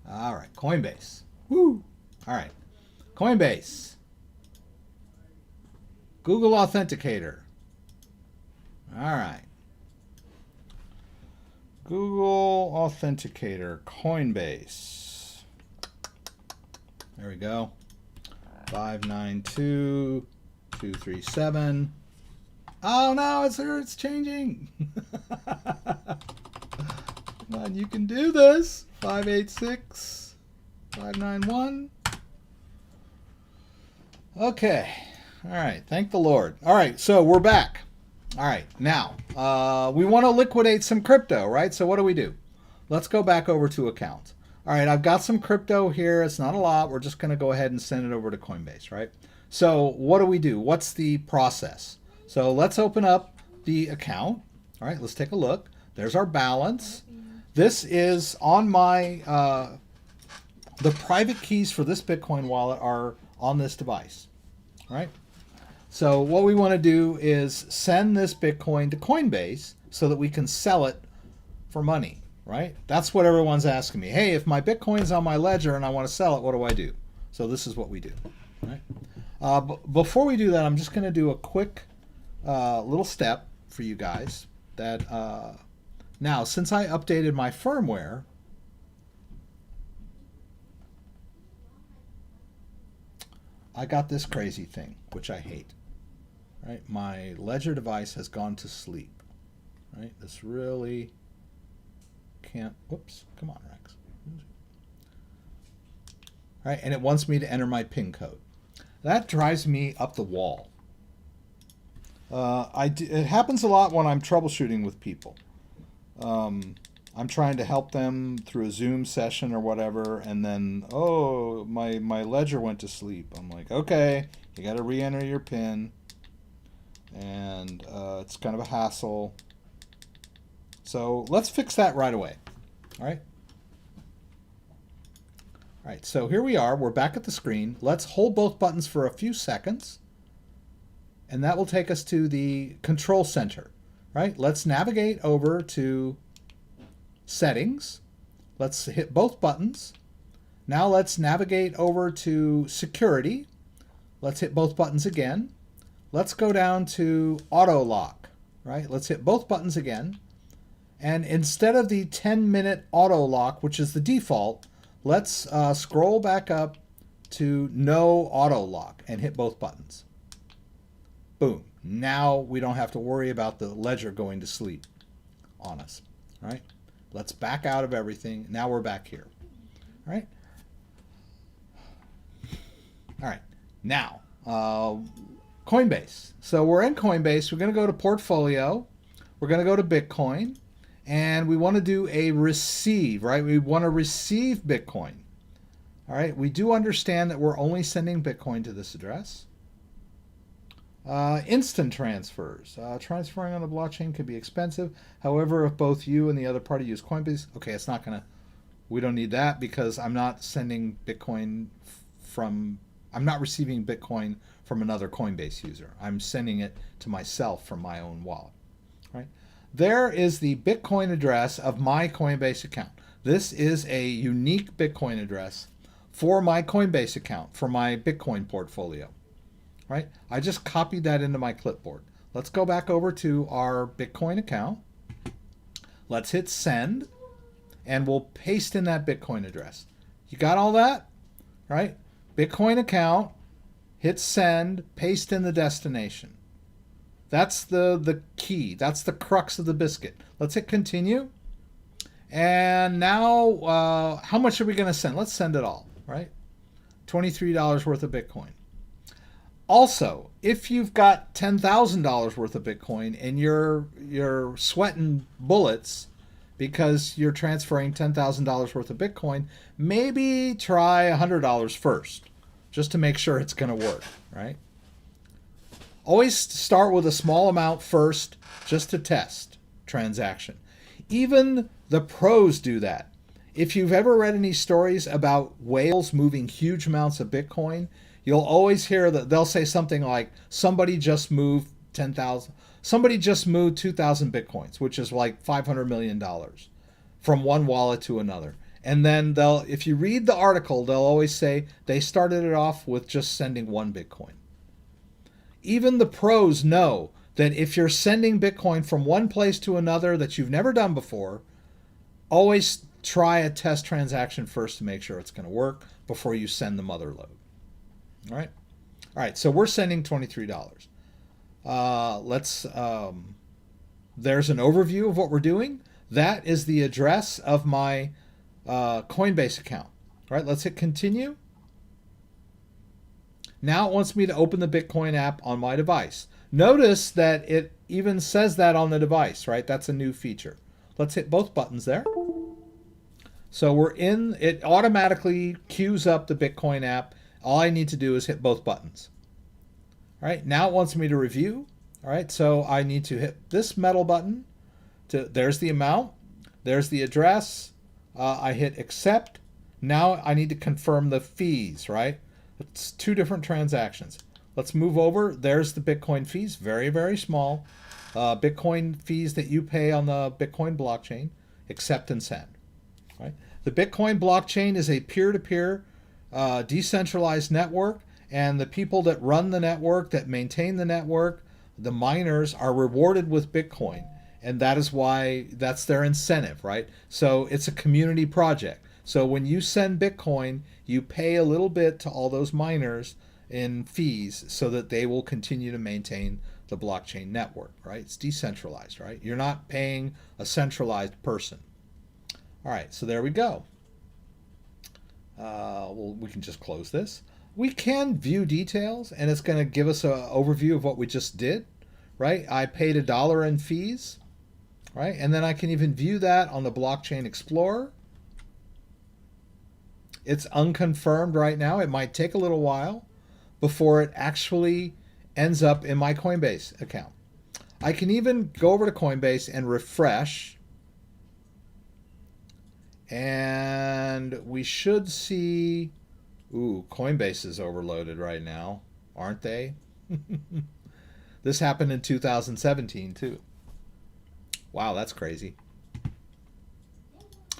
All right. Coinbase. Woo. All right. Coinbase. Google Authenticator. All right. Google Authenticator, Coinbase. There we go. 592237. Oh no, it's changing. Come on, you can do this. 586591. Okay. All right. Thank the Lord. All right. So we're back. All right. Now, we want to liquidate some crypto, right? So what do? Let's go back over to accounts. All right. I've got some crypto here. It's not a lot. We're just going to go ahead and send it over to Coinbase, right? So what do? What's the process? So let's open up the account. All right. Let's take a look. There's our balance. This is on my, the private keys for this Bitcoin wallet are on this device, all right? So what we want to do is send this Bitcoin to Coinbase so that we can sell it for money, right? That's what everyone's asking me. Hey, if my Bitcoin's on my ledger and I want to sell it, what do I do? So this is what we do, right? Before we do that, I'm just going to do a quick little step for you guys that now, since I updated my firmware, I got this crazy thing, which I hate. Right? My ledger device has gone to sleep. Right? This really can't. Whoops! Come on, Rex. Right? And it wants me to enter my PIN code. That drives me up the wall. It happens a lot when I'm troubleshooting with people. I'm trying to help them through a Zoom session or whatever, and then, oh, my ledger went to sleep. I'm like, okay, you got to re-enter your PIN, and it's kind of a hassle. So let's fix that right away. All right. All right, so here we are. We're back at the screen. Let's hold both buttons for a few seconds, and that will take us to the control center. Right? Let's navigate over to Settings. Let's hit both buttons. Now let's navigate over to Security. Let's hit both buttons again. Let's go down to Auto Lock. Right? Let's hit both buttons again. And instead of the 10-minute auto lock, which is the default, let's scroll back up to No Auto Lock and hit both buttons. Boom. Now we don't have to worry about the ledger going to sleep on us. All right. Let's back out of everything. Now we're back here. All right. All right. Now, Coinbase. So we're in Coinbase. We're going to go to Portfolio. We're going to go to Bitcoin. And we want to do a receive, right? We want to receive Bitcoin. All right. We do understand that we're only sending Bitcoin to this address. Instant transfers. Transferring on the blockchain can be expensive. However, if both you and the other party use Coinbase, okay, it's not going to, we don't need that because I'm not sending Bitcoin I'm not receiving Bitcoin from another Coinbase user. I'm sending it to myself from my own wallet, right? There is the Bitcoin address of my Coinbase account. This is a unique Bitcoin address for my Coinbase account, for my Bitcoin portfolio. Right? I just copied that into my clipboard. Let's go back over to our Bitcoin account. Let's hit send, and we'll paste in that Bitcoin address. You got all that? Right? Bitcoin account, hit send, paste in the destination. That's the key. That's the crux of the biscuit. Let's hit continue. And now, how much are we going to send? Let's send it all, right? $23 worth of Bitcoin. Also, if you've got $10,000 worth of Bitcoin and you're sweating bullets because you're transferring $10,000 worth of Bitcoin, maybe try $100 first, just to make sure it's going to work, right? Always start with a small amount first, just to test transaction. Even the pros do that. If you've ever read any stories about whales moving huge amounts of Bitcoin, you'll always hear that they'll say something like, somebody just moved 10,000, somebody just moved 2,000 Bitcoins, which is like $500 million from one wallet to another. And then if you read the article, they'll always say they started it off with just sending one Bitcoin. Even the pros know that if you're sending Bitcoin from one place to another that you've never done before, always try a test transaction first to make sure it's going to work before you send the mother load. All right. All right. So we're sending $23. There's an overview of what we're doing. That is the address of my Coinbase account. All right. Let's hit continue. Now it wants me to open the Bitcoin app on my device. Notice that it even says that on the device, right? That's a new feature. Let's hit both buttons there. So we're in, it automatically queues up the Bitcoin app. All I need to do is hit both buttons. All right, now it wants me to review. All right, so I need to hit this metal button. There's the amount, there's the address. I hit accept. Now I need to confirm the fees, right? It's two different transactions. Let's move over. There's the Bitcoin fees, very, very small. Bitcoin fees that you pay on the Bitcoin blockchain. Accept and send. Right? The Bitcoin blockchain is a peer-to-peer decentralized network, and the people that run the network, that maintain the network, the miners, are rewarded with Bitcoin. And that is why that's their incentive, right? So it's a community project. So when you send Bitcoin, you pay a little bit to all those miners in fees so that they will continue to maintain the blockchain network, right? It's decentralized, right? You're not paying a centralized person. All right, so there we go. Well, we can just close this. We can view details, and it's going to give us an overview of what we just did, right? I paid $1 in fees, right? And then I can even view that on the Blockchain Explorer. It's unconfirmed right now. It might take a little while before it actually ends up in my Coinbase account. I can even go over to Coinbase and refresh. And we should see, ooh, Coinbase is overloaded right now, aren't they? This happened in 2017 too. Wow, that's crazy.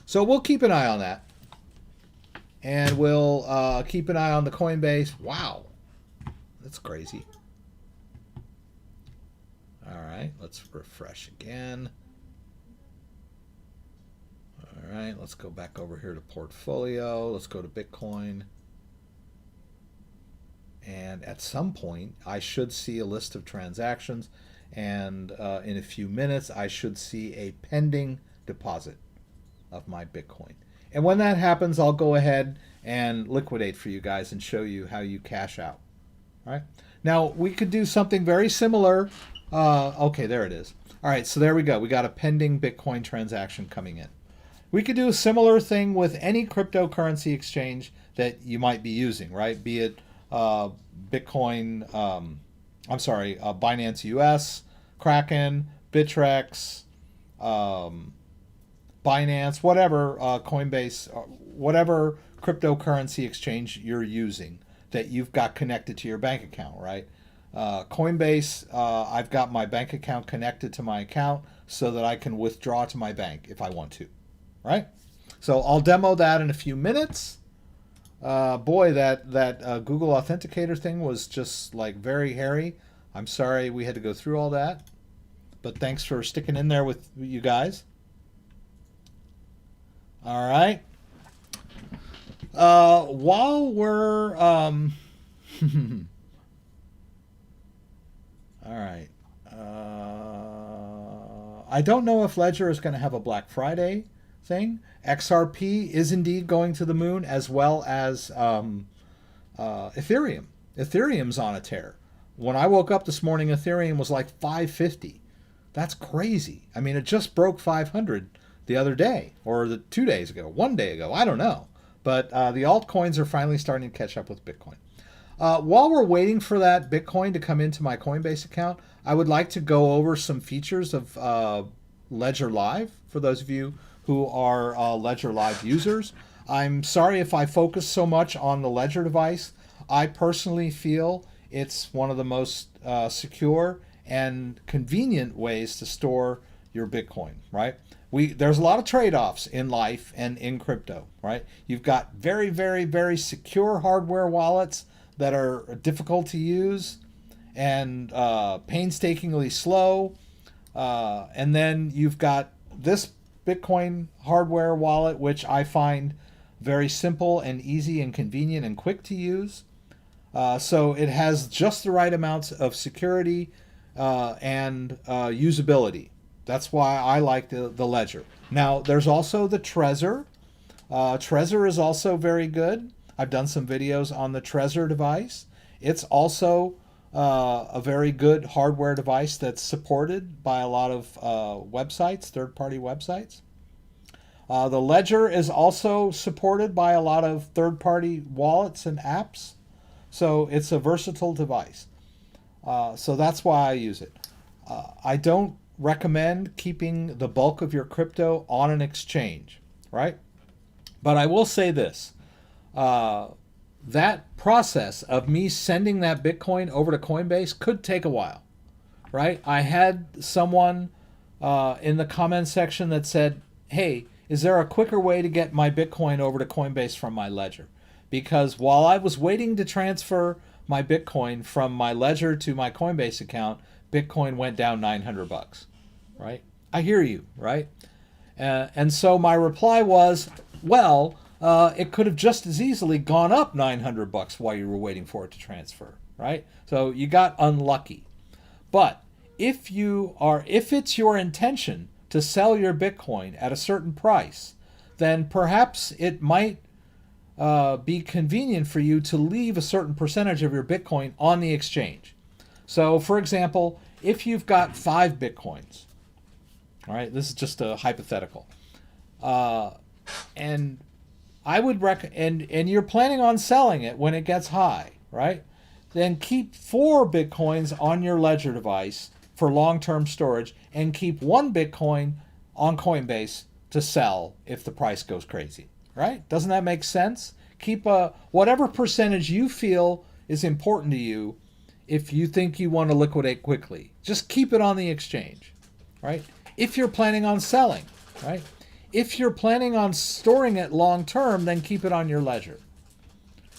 So we'll keep an eye on that. And we'll keep an eye on the Coinbase. Wow, that's crazy. All right, let's refresh again. All right, let's go back over here to portfolio. Let's go to Bitcoin. And at some point, I should see a list of transactions. And in a few minutes, I should see a pending deposit of my Bitcoin. And when that happens, I'll go ahead and liquidate for you guys and show you how you cash out. All right. Now, we could do something very similar. Okay, there it is. All right, so there we go. We got a pending Bitcoin transaction coming in. We could do a similar thing with any cryptocurrency exchange that you might be using, right? Be it Bitcoin, Binance US, Kraken, Bittrex, Binance, whatever, Coinbase, whatever cryptocurrency exchange you're using that you've got connected to your bank account, right? Coinbase, I've got my bank account connected to my account so that I can withdraw to my bank if I want to, right? So I'll demo that in a few minutes. Boy, that Google Authenticator thing was just like very hairy. I'm sorry we had to go through all that, but thanks for sticking in there with you guys. All right. While we're all right. I don't know if Ledger is going to have a Black Friday thing. XRP is indeed going to the moon, as well as Ethereum. Ethereum's on a tear. When I woke up this morning, Ethereum was like 550. That's crazy. I mean, it just broke 500 the other day, or 2 days ago, 1 day ago. I don't know. But the altcoins are finally starting to catch up with Bitcoin. While we're waiting for that Bitcoin to come into my Coinbase account, I would like to go over some features of Ledger Live for those of you who are Ledger Live users. I'm sorry if I focus so much on the Ledger device. I personally feel it's one of the most secure and convenient ways to store your Bitcoin, right? There's a lot of trade-offs in life and in crypto, right? You've got very, very, very secure hardware wallets that are difficult to use and painstakingly slow. And then you've got this Bitcoin hardware wallet, which I find very simple and easy and convenient and quick to use. So it has just the right amounts of security and usability. That's why I like the Ledger. Now, there's also the Trezor. Trezor is also very good. I've done some videos on the Trezor device. It's also a very good hardware device that's supported by a lot of websites, third-party websites. The Ledger is also supported by a lot of third-party wallets and apps. So it's a versatile device. So that's why I use it. I don't recommend keeping the bulk of your crypto on an exchange, right? But I will say this. That process of me sending that Bitcoin over to Coinbase could take a while, right? I had someone in the comment section that said, hey, is there a quicker way to get my Bitcoin over to Coinbase from my Ledger? Because while I was waiting to transfer my Bitcoin from my Ledger to my Coinbase account, Bitcoin went down $900, right? I hear you, right? And so my reply was, well, it could have just as easily gone up $900 while you were waiting for it to transfer, right? So you got unlucky. But if it's your intention to sell your Bitcoin at a certain price, then perhaps it might be convenient for you to leave a certain percentage of your Bitcoin on the exchange. So, for example, if you've got 5 Bitcoins, all right, this is just a hypothetical, and I would recommend, and you're planning on selling it when it gets high, right? Then keep 4 Bitcoins on your Ledger device for long-term storage, and keep 1 Bitcoin on Coinbase to sell if the price goes crazy, right? Doesn't that make sense? Keep whatever percentage you feel is important to you. If you think you want to liquidate quickly, just keep it on the exchange, right? If you're planning on selling, right? If you're planning on storing it long term, then keep it on your Ledger,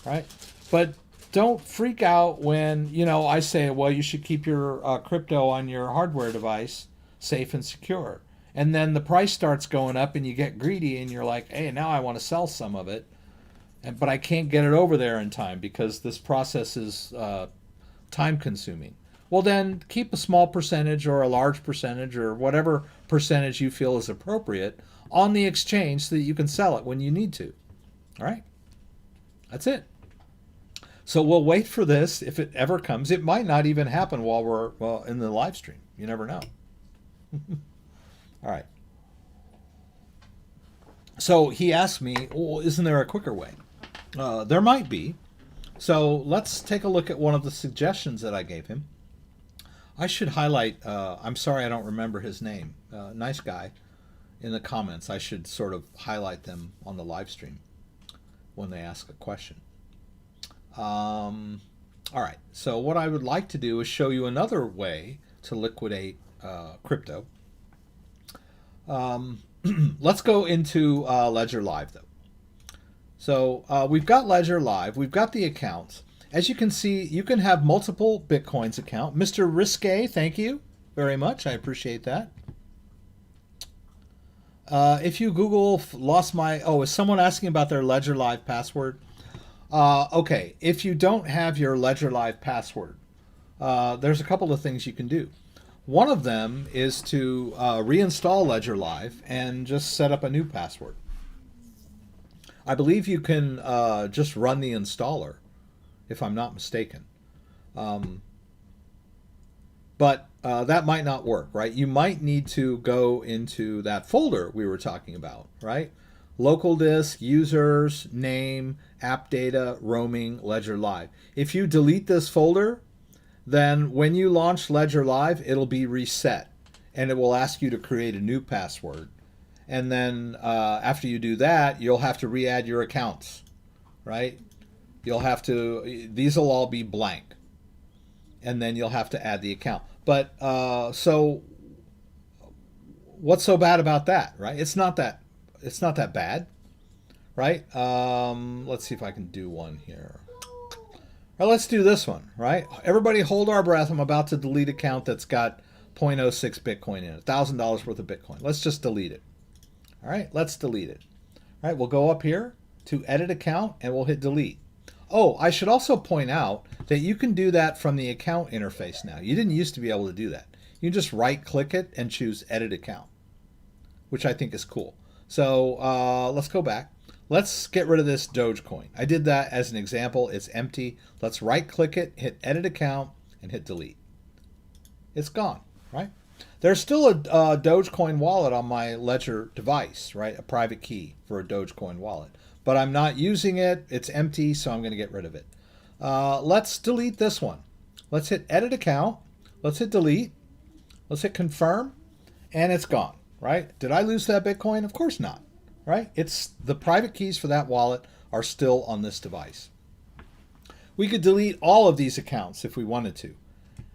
right? But don't freak out when, I say, well, you should keep your crypto on your hardware device safe and secure. And then the price starts going up and you get greedy and you're like, hey, now I want to sell some of it, but I can't get it over there in time because this process is time consuming. Well, then keep a small percentage or a large percentage or whatever percentage you feel is appropriate on the exchange so that you can sell it when you need to. All right? That's it. So we'll wait for this if it ever comes. It might not even happen while we're in the live stream. You never know. All right. So he asked me, well, isn't there a quicker way? There might be. So let's take a look at one of the suggestions that I gave him. I should highlight, I'm sorry I don't remember his name, nice guy, in the comments. I should sort of highlight them on the live stream when they ask a question. All right, so what I would like to do is show you another way to liquidate crypto. Let's go into Ledger Live, though. So we've got Ledger Live, we've got the accounts. As you can see, you can have multiple Bitcoins account. Mr. Risque, thank you very much. I appreciate that. If you Google is someone asking about their Ledger Live password? Okay, if you don't have your Ledger Live password, there's a couple of things you can do. One of them is to reinstall Ledger Live and just set up a new password. I believe you can just run the installer if I'm not mistaken. But that might not work, right? You might need to go into that folder we were talking about, right? Local disk, users, name, app data, roaming, Ledger Live. If you delete this folder, then when you launch Ledger Live, it'll be reset and it will ask you to create a new password. And then after you do that, you'll have to re-add your accounts, right? You'll have to, these will all be blank. And then you'll have to add the account. But so what's so bad about that, right? It's not that bad, right? Let's see if I can do one here. All right, let's do this one, right? Everybody hold our breath. I'm about to delete an account that's got 0.06 Bitcoin in it, $1,000 worth of Bitcoin. Let's just delete it. All right, let's delete it. All right, we'll go up here to edit account and we'll hit delete. Oh, I should also point out that you can do that from the account interface now. You didn't used to be able to do that. You can just right click it and choose edit account, which I think is cool. So let's go back. Let's get rid of this Dogecoin. I did that as an example. It's empty. Let's right click it, hit edit account, and hit delete. It's gone, right? There's still a Dogecoin wallet on my Ledger device, right? A private key for a Dogecoin wallet. But I'm not using it. It's empty, so I'm going to get rid of it. Let's delete this one. Let's hit edit account. Let's hit delete. Let's hit confirm. And it's gone, right? Did I lose that Bitcoin? Of course not, right? It's the private keys for that wallet are still on this device. We could delete all of these accounts if we wanted to.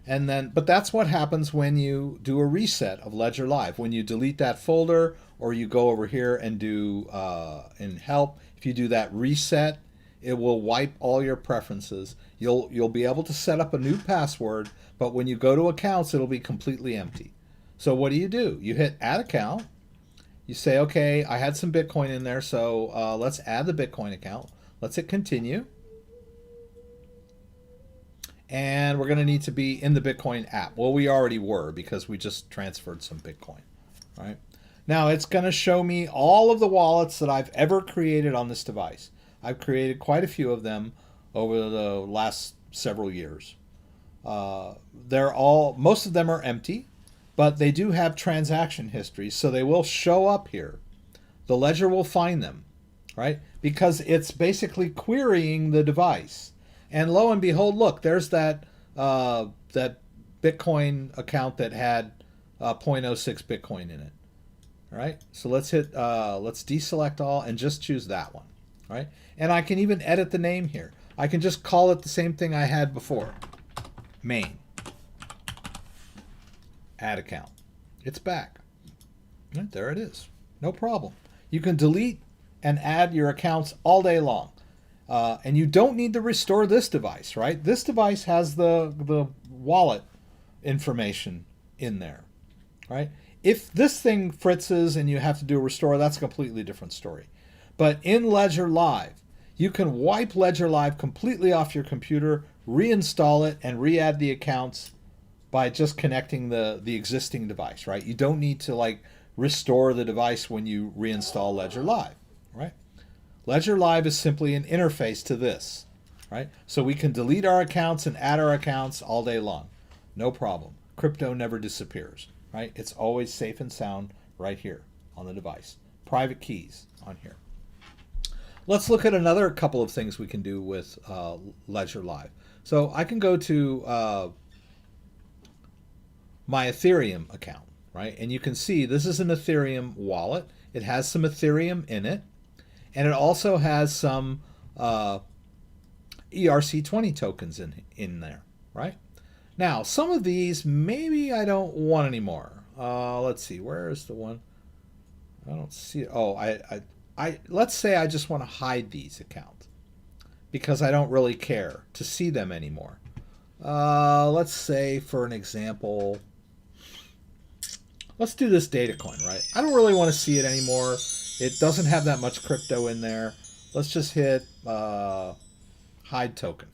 And then, but that's what happens when you do a reset of Ledger Live. When you delete that folder or you go over here and do in help, if you do that reset, it will wipe all your preferences. You'll be able to set up a new password, but when you go to accounts, it'll be completely empty. So what do? You hit add account. You say, okay, I had some Bitcoin in there, so let's add the Bitcoin account. Let's hit continue. And we're going to need to be in the Bitcoin app. Well, we already were because we just transferred some Bitcoin, right? Now it's going to show me all of the wallets that I've ever created on this device. I've created quite a few of them over the last several years. Most of them are empty, but they do have transaction histories, so they will show up here. The ledger will find them, right? Because it's basically querying the device. And lo and behold, look, there's that that Bitcoin account that had 0.06 Bitcoin in it. All right, so let's hit, let's deselect all and just choose that one, right? And I can even edit the name here. I can just call it the same thing I had before, main, add account. It's back. Right, there it is, no problem. You can delete and add your accounts all day long. And you don't need to restore this device, right? This device has the wallet information in there, right? If this thing fritzes and you have to do a restore, that's a completely different story. But in Ledger Live, you can wipe Ledger Live completely off your computer, reinstall it, and re-add the accounts by just connecting the existing device, right? You don't need to like restore the device when you reinstall Ledger Live, right? Ledger Live is simply an interface to this, right? So we can delete our accounts and add our accounts all day long. No problem. Crypto never disappears, right? It's always safe and sound right here on the device. Private keys on here. Let's look at another couple of things we can do with Ledger Live. So I can go to my Ethereum account, right? And you can see this is an Ethereum wallet. It has some Ethereum in it. And it also has some ERC20 tokens in there, right? Now, some of these, maybe I don't want anymore. Let's see, where is the one? I don't see it. Oh, let's say I just want to hide these accounts because I don't really care to see them anymore. Let's say, for an example, let's do this data coin, right? I don't really want to see it anymore. It doesn't have that much crypto in there. Let's just hit hide token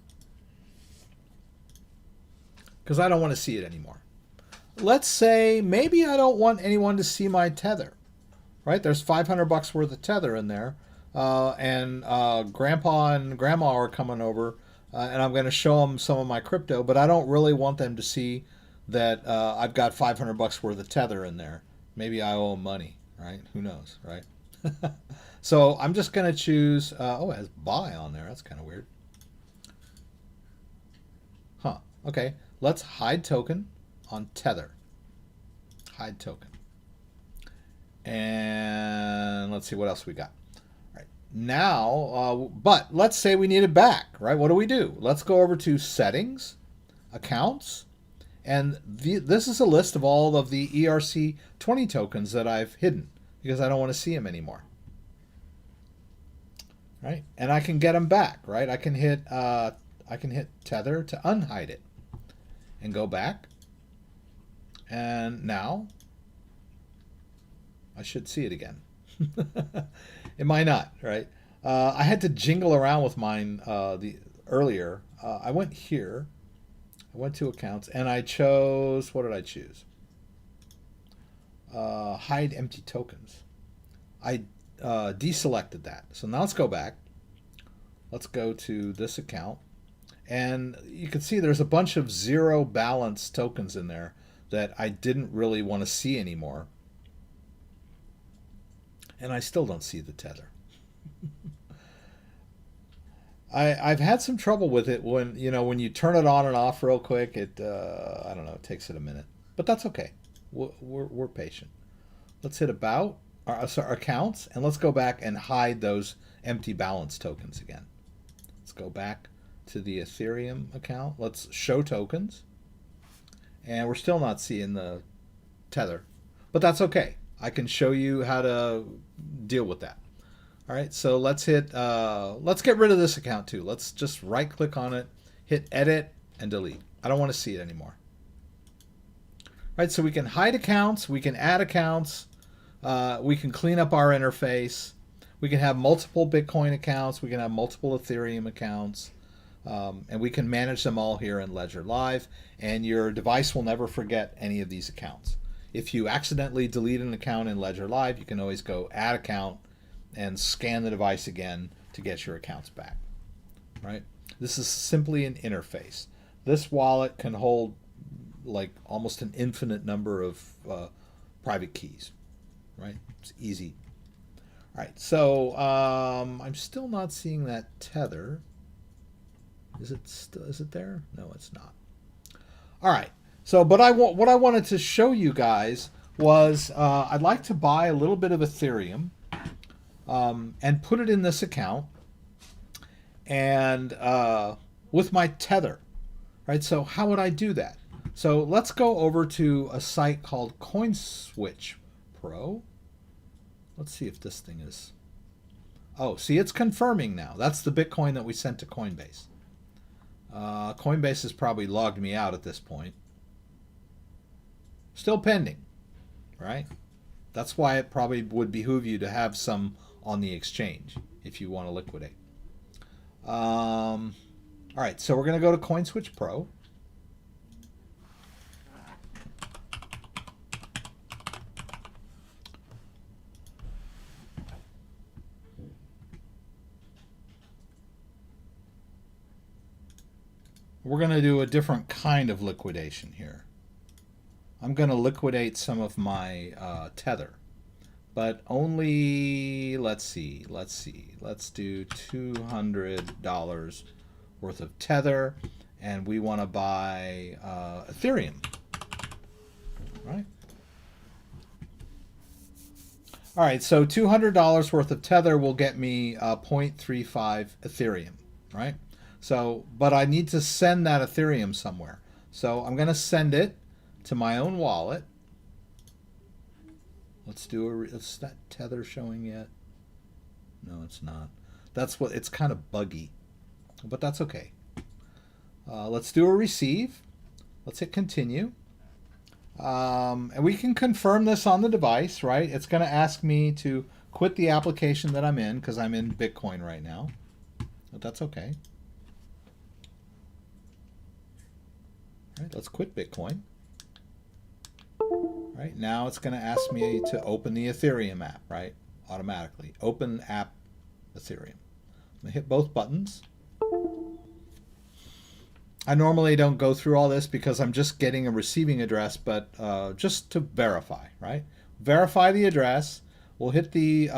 because I don't want to see it anymore. Let's say maybe I don't want anyone to see my tether, right? There's $500 worth of tether in there, and grandpa and grandma are coming over and I'm going to show them some of my crypto, but I don't really want them to see that I've got 500 bucks worth of tether in there. Maybe I owe them money, right? Who knows, right? So I'm just going to choose, oh, it has buy on there. That's kind of weird. Huh. Okay. Let's hide token on tether. Hide token. And let's see what else we got. All right. Now, but let's say we need it back, right? What do? Let's go over to settings, accounts, and this is a list of all of the ERC20 tokens that I've hidden because I don't want to see them anymore. Right? And I can get them back, right? I can hit tether to unhide it and go back. And now I should see it again. It might not, right? I had to jingle around with mine earlier. I went here. I went to accounts and I chose, what did I choose? Hide empty tokens. I deselected that. So now let's go back. Let's go to this account. And you can see there's a bunch of zero balance tokens in there that I didn't really want to see anymore. And I still don't see the tether. I've had some trouble with it when you turn it on and off real quick. It I don't know, it takes it a minute, but that's okay. We're patient. Let's hit about our accounts and let's go back and hide those empty balance tokens again. Let's go back to the Ethereum account. Let's show tokens, and we're still not seeing the tether, but that's okay. I can show you how to deal with that. All right, so let's hit, let's get rid of this account too. Let's just right click on it, hit edit and delete. I don't want to see it anymore. All right, so we can hide accounts, we can add accounts, we can clean up our interface, we can have multiple Bitcoin accounts, we can have multiple Ethereum accounts, and we can manage them all here in Ledger Live, and your device will never forget any of these accounts. If you accidentally delete an account in Ledger Live, you can always go add account and scan the device again to get your accounts back, right? This is simply an interface. This wallet can hold like almost an infinite number of private keys, right? It's easy. All right, so I'm still not seeing that tether. Is it there? No, it's not. All right. So, but what I wanted to show you guys was I'd like to buy a little bit of Ethereum and put it in this account and with my tether, right? So how would I do that? So let's go over to a site called CoinSwitch Pro. Let's see if this thing is... Oh, see, it's confirming now. That's the Bitcoin that we sent to Coinbase. Coinbase has probably logged me out at this point. Still pending, right? That's why it probably would behoove you to have some on the exchange if you want to liquidate. All right, so we're going to go to CoinSwitch Pro. We're going to do a different kind of liquidation here. I'm going to liquidate some of my tether, but only, let's do $200 worth of tether, and we want to buy Ethereum, right? All right, so $200 worth of tether will get me 0.35 Ethereum, right? So, but I need to send that Ethereum somewhere. So I'm going to send it to my own wallet. Let's do is that tether showing yet? No, it's not. That's what, it's kind of buggy, but that's okay. Let's do a receive. Let's hit continue. And we can confirm this on the device, right? It's going to ask me to quit the application that I'm in because I'm in Bitcoin right now, but that's okay. All right, let's quit Bitcoin. Right, now it's going to ask me to open the Ethereum app, right? Automatically. Open app Ethereum. I'm going to hit both buttons. I normally don't go through all this because I'm just getting a receiving address, but just to verify, right? Verify the address. We'll hit the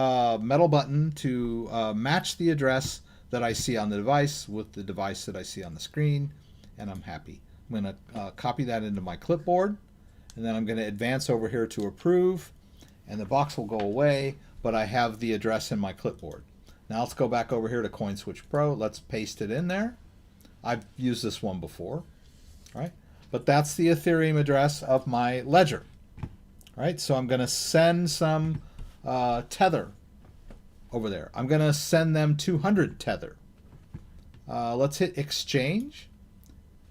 metal button to match the address that I see on the device with the device that I see on the screen, and I'm happy. I'm going to copy that into my clipboard, and then I'm going to advance over here to approve, and the box will go away, but I have the address in my clipboard. Now let's go back over here to CoinSwitch Pro. Let's paste it in there. I've used this one before, right? But that's the Ethereum address of my ledger, right? So I'm going to send some Tether over there. I'm going to send them 200 Tether. Let's hit exchange.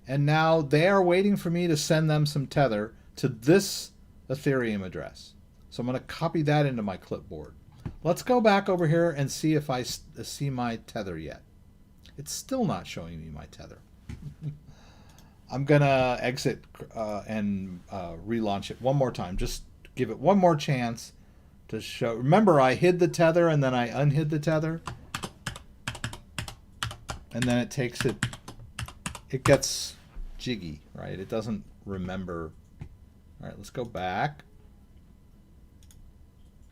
And now they are waiting for me to send them some Tether to this Ethereum address. So I'm going to copy that into my clipboard. Let's go back over here and see if I see my Tether yet. It's still not showing me my Tether. I'm going to exit and relaunch it one more time. Just give it one more chance to show. Remember, I hid the Tether and then I unhid the Tether. And then it takes it, it gets jiggy, right? It doesn't remember. All right, let's go back.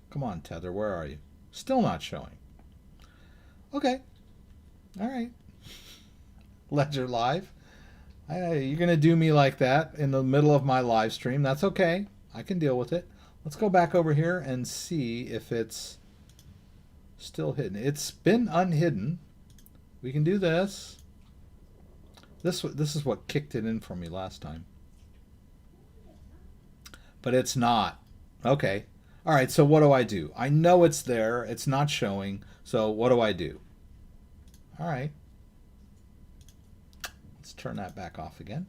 Come on, Tether, where are you? Still not showing. Okay. All right. Ledger Live. You're going to do me like that in the middle of my live stream. That's okay. I can deal with it. Let's go back over here and see if it's still hidden. It's been unhidden. We can do this. This is what kicked it in for me last time. But it's not. Okay. All right, so what do I do? I know it's there. It's not showing. So what do I do? All right. Let's turn that back off again.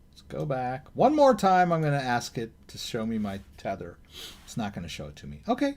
Let's go back. One more time, I'm going to ask it to show me my Tether. It's not going to show it to me. Okay.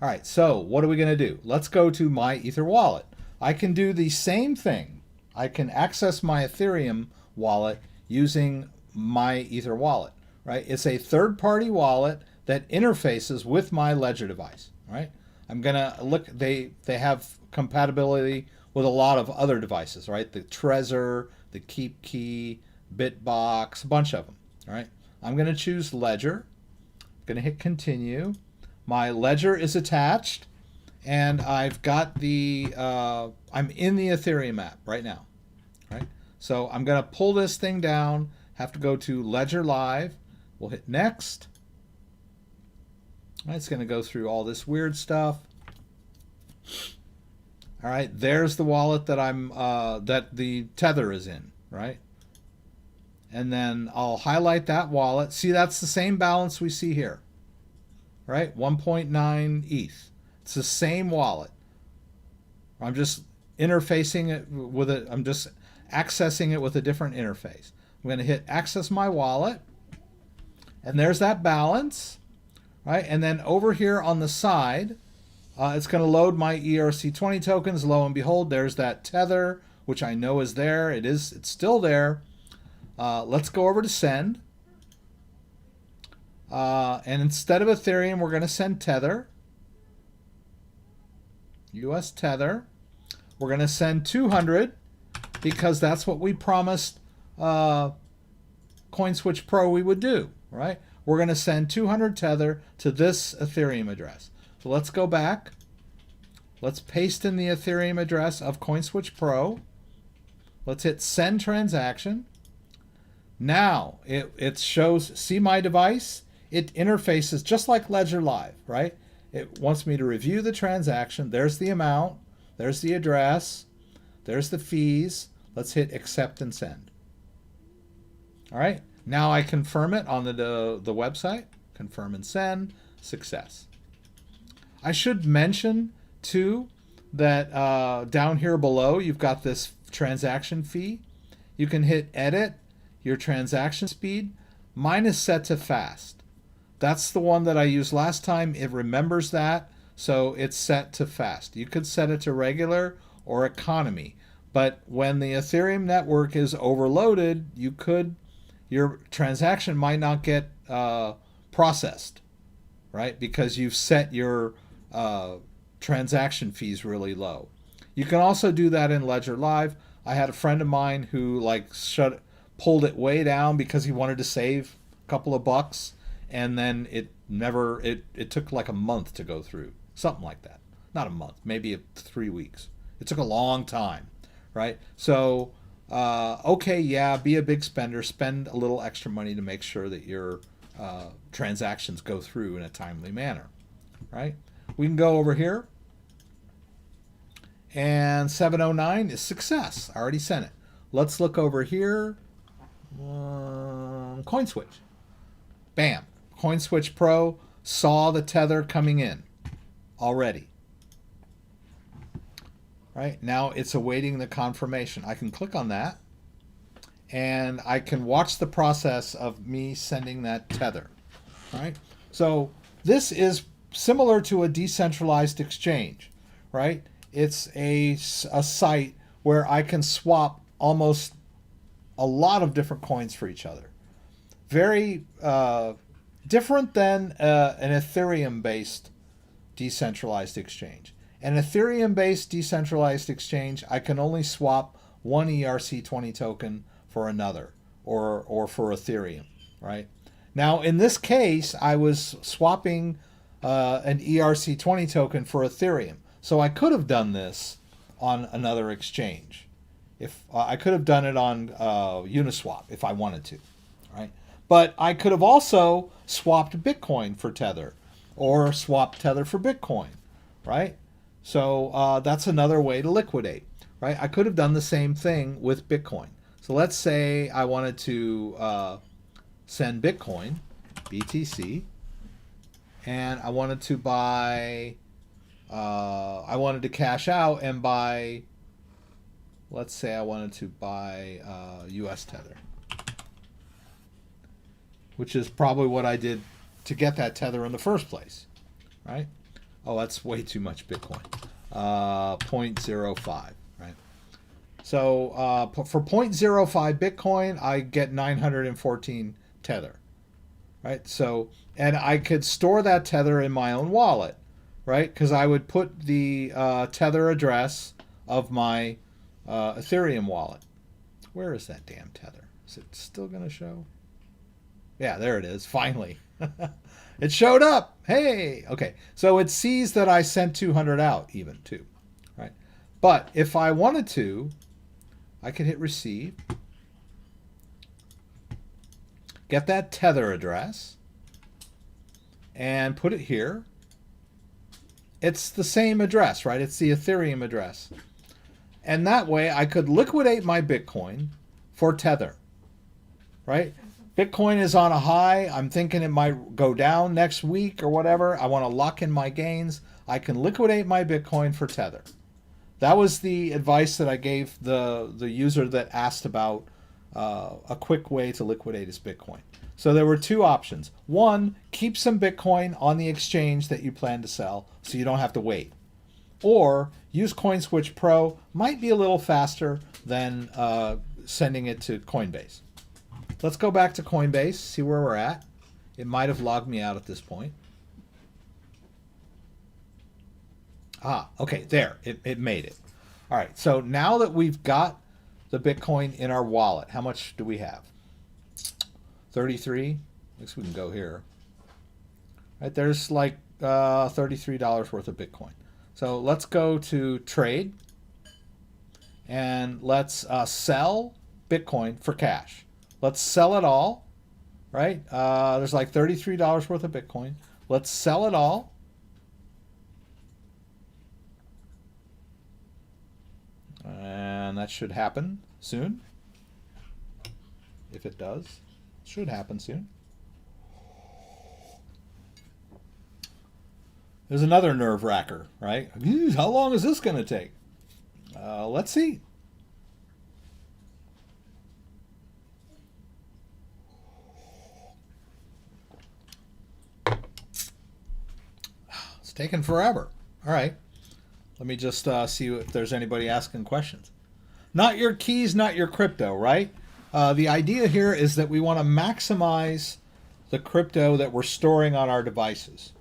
All right, so what are we going to do? Let's go to my Ether wallet. I can do the same thing. I can access my Ethereum wallet using my Ether wallet, right? It's a third-party wallet that interfaces with my Ledger device, right? I'm gonna look, they have compatibility with a lot of other devices, right? The Trezor, the Keep Key, Bitbox, a bunch of them, right? I'm gonna choose Ledger, I'm gonna hit continue. My Ledger is attached, and I've got the, I'm in the Ethereum app right now, right? So I'm gonna pull this thing down, have to go to Ledger Live, we'll hit next. It's going to go through all this weird stuff. All right, there's the wallet that I'm that the Tether is in, right? And then I'll highlight that wallet. See, that's the same balance we see here, right? 1.9 ETH. It's the same wallet. I'm just interfacing it with it. I'm just accessing it with a different interface. I'm going to hit access my wallet, and there's that balance. Right, and then over here on the side, it's going to load my ERC20 tokens. Lo and behold, there's that Tether, which I know is there. It's still there. Let's go over to send. And instead of Ethereum, we're going to send Tether. US Tether. We're going to send 200 because that's what we promised CoinSwitch Pro we would do, right? We're going to send 200 Tether to this Ethereum address. So let's go back. Let's paste in the Ethereum address of CoinSwitch Pro. Let's hit send transaction. Now it shows, see my device? It interfaces just like Ledger Live, right? It wants me to review the transaction. There's the amount. There's the address. There's the fees. Let's hit accept and send. All right. Now I confirm it on the website. Confirm and send. Success. I should mention, too, that down here below, you've got this transaction fee. You can hit edit your transaction speed. Mine is set to fast. That's the one that I used last time. It remembers that, so it's set to fast. You could set it to regular or economy. But when the Ethereum network is overloaded, your transaction might not get processed, right? Because you've set your transaction fees really low. You can also do that in Ledger Live. I had a friend of mine who like pulled it way down because he wanted to save a couple of bucks, and then it took like a month to go through, something like that. Not a month, maybe 3 weeks. It took a long time, right? So okay, yeah, be a big spender, spend a little extra money to make sure that your transactions go through in a timely manner, right? We can go over here, and 709 is success. I already sent it. Let's look over here. CoinSwitch. Bam. CoinSwitch Pro saw the tether coming in already. Right? Now it's awaiting the confirmation. I can click on that, and I can watch the process of me sending that tether. Right? So this is similar to a decentralized exchange, right? It's a site where I can swap almost a lot of different coins for each other. Very different than an Ethereum-based decentralized exchange. An Ethereum-based decentralized exchange, I can only swap one ERC20 token for another, or for Ethereum, right? Now, in this case, I was swapping an ERC20 token for Ethereum. So I could have done this on another exchange. If I could have done it on Uniswap if I wanted to, right? But I could have also swapped Bitcoin for Tether, or swapped Tether for Bitcoin, right? So that's another way to liquidate, right? I could have done the same thing with Bitcoin. So let's say I wanted to send Bitcoin, BTC, and I wanted to buy, I wanted to cash out and buy, let's say I wanted to buy US Tether, which is probably what I did to get that Tether in the first place, right? Oh, that's way too much Bitcoin. 0.05, right? So for 0.05 Bitcoin, I get 914 Tether, right? So, and I could store that Tether in my own wallet, right? Because I would put the Tether address of my Ethereum wallet. Where is that damn Tether? Is it still going to show? Yeah, there it is, finally. It showed up. Hey, okay. So it sees that I sent 200 out even too, right? But if I wanted to, I could hit receive, get that Tether address, and put it here. It's the same address, right? It's the Ethereum address. And that way I could liquidate my Bitcoin for Tether, right? Bitcoin is on a high. I'm thinking it might go down next week or whatever. I want to lock in my gains. I can liquidate my Bitcoin for Tether. That was the advice that I gave the user that asked about a quick way to liquidate his Bitcoin. So there were two options. One, keep some Bitcoin on the exchange that you plan to sell so you don't have to wait. Or use CoinSwitch Pro. Might be a little faster than sending it to Coinbase. Let's go back to Coinbase, see where we're at. It might have logged me out at this point. Ah, okay, there, it made it. All right, so now that we've got the Bitcoin in our wallet, how much do we have? 33. At least we can go here. Right, there's like $33 worth of Bitcoin. So let's go to trade, and let's sell Bitcoin for cash. Let's sell it all, right? There's like $33 worth of Bitcoin. Let's sell it all. And that should happen soon. If it does, it should happen soon. There's another nerve wracker, right? How long is this going to take? Let's see. It's taking forever. All right. Let me just see if there's anybody asking questions. Not your keys, not your crypto, right? The idea here is that we want to maximize the crypto that we're storing on our devices,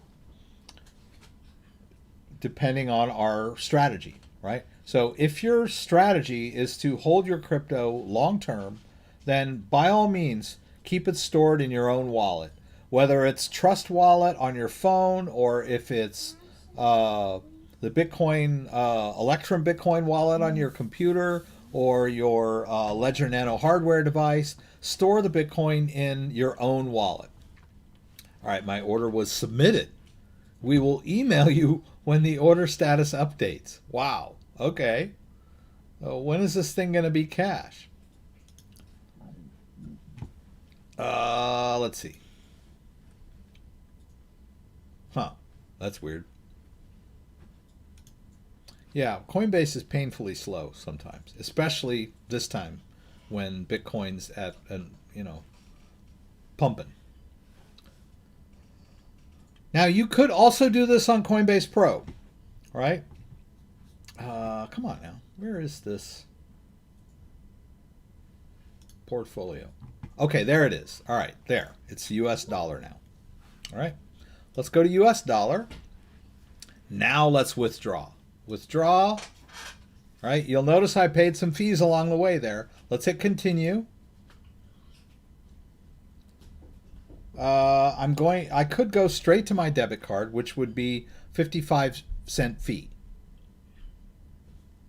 depending on our strategy, right? So if your strategy is to hold your crypto long term, then by all means, keep it stored in your own wallet. Whether it's Trust Wallet on your phone or if it's the Bitcoin, Electrum Bitcoin wallet on your computer or your Ledger Nano hardware device, store the Bitcoin in your own wallet. All right, my order was submitted. We will email you when the order status updates. Wow. Okay. When is this thing going to be cash? Let's see. Huh. That's weird. Yeah, Coinbase is painfully slow sometimes, especially this time when Bitcoin's at, pumping. Now, you could also do this on Coinbase Pro, right? Come on now. Where is this portfolio? Okay, there it is. All right, there. It's US dollar now. All right. Let's go to US dollar. Now let's withdraw. Withdraw. All right. You'll notice I paid some fees along the way there. Let's hit continue. I could go straight to my debit card, which would be 55-cent fee.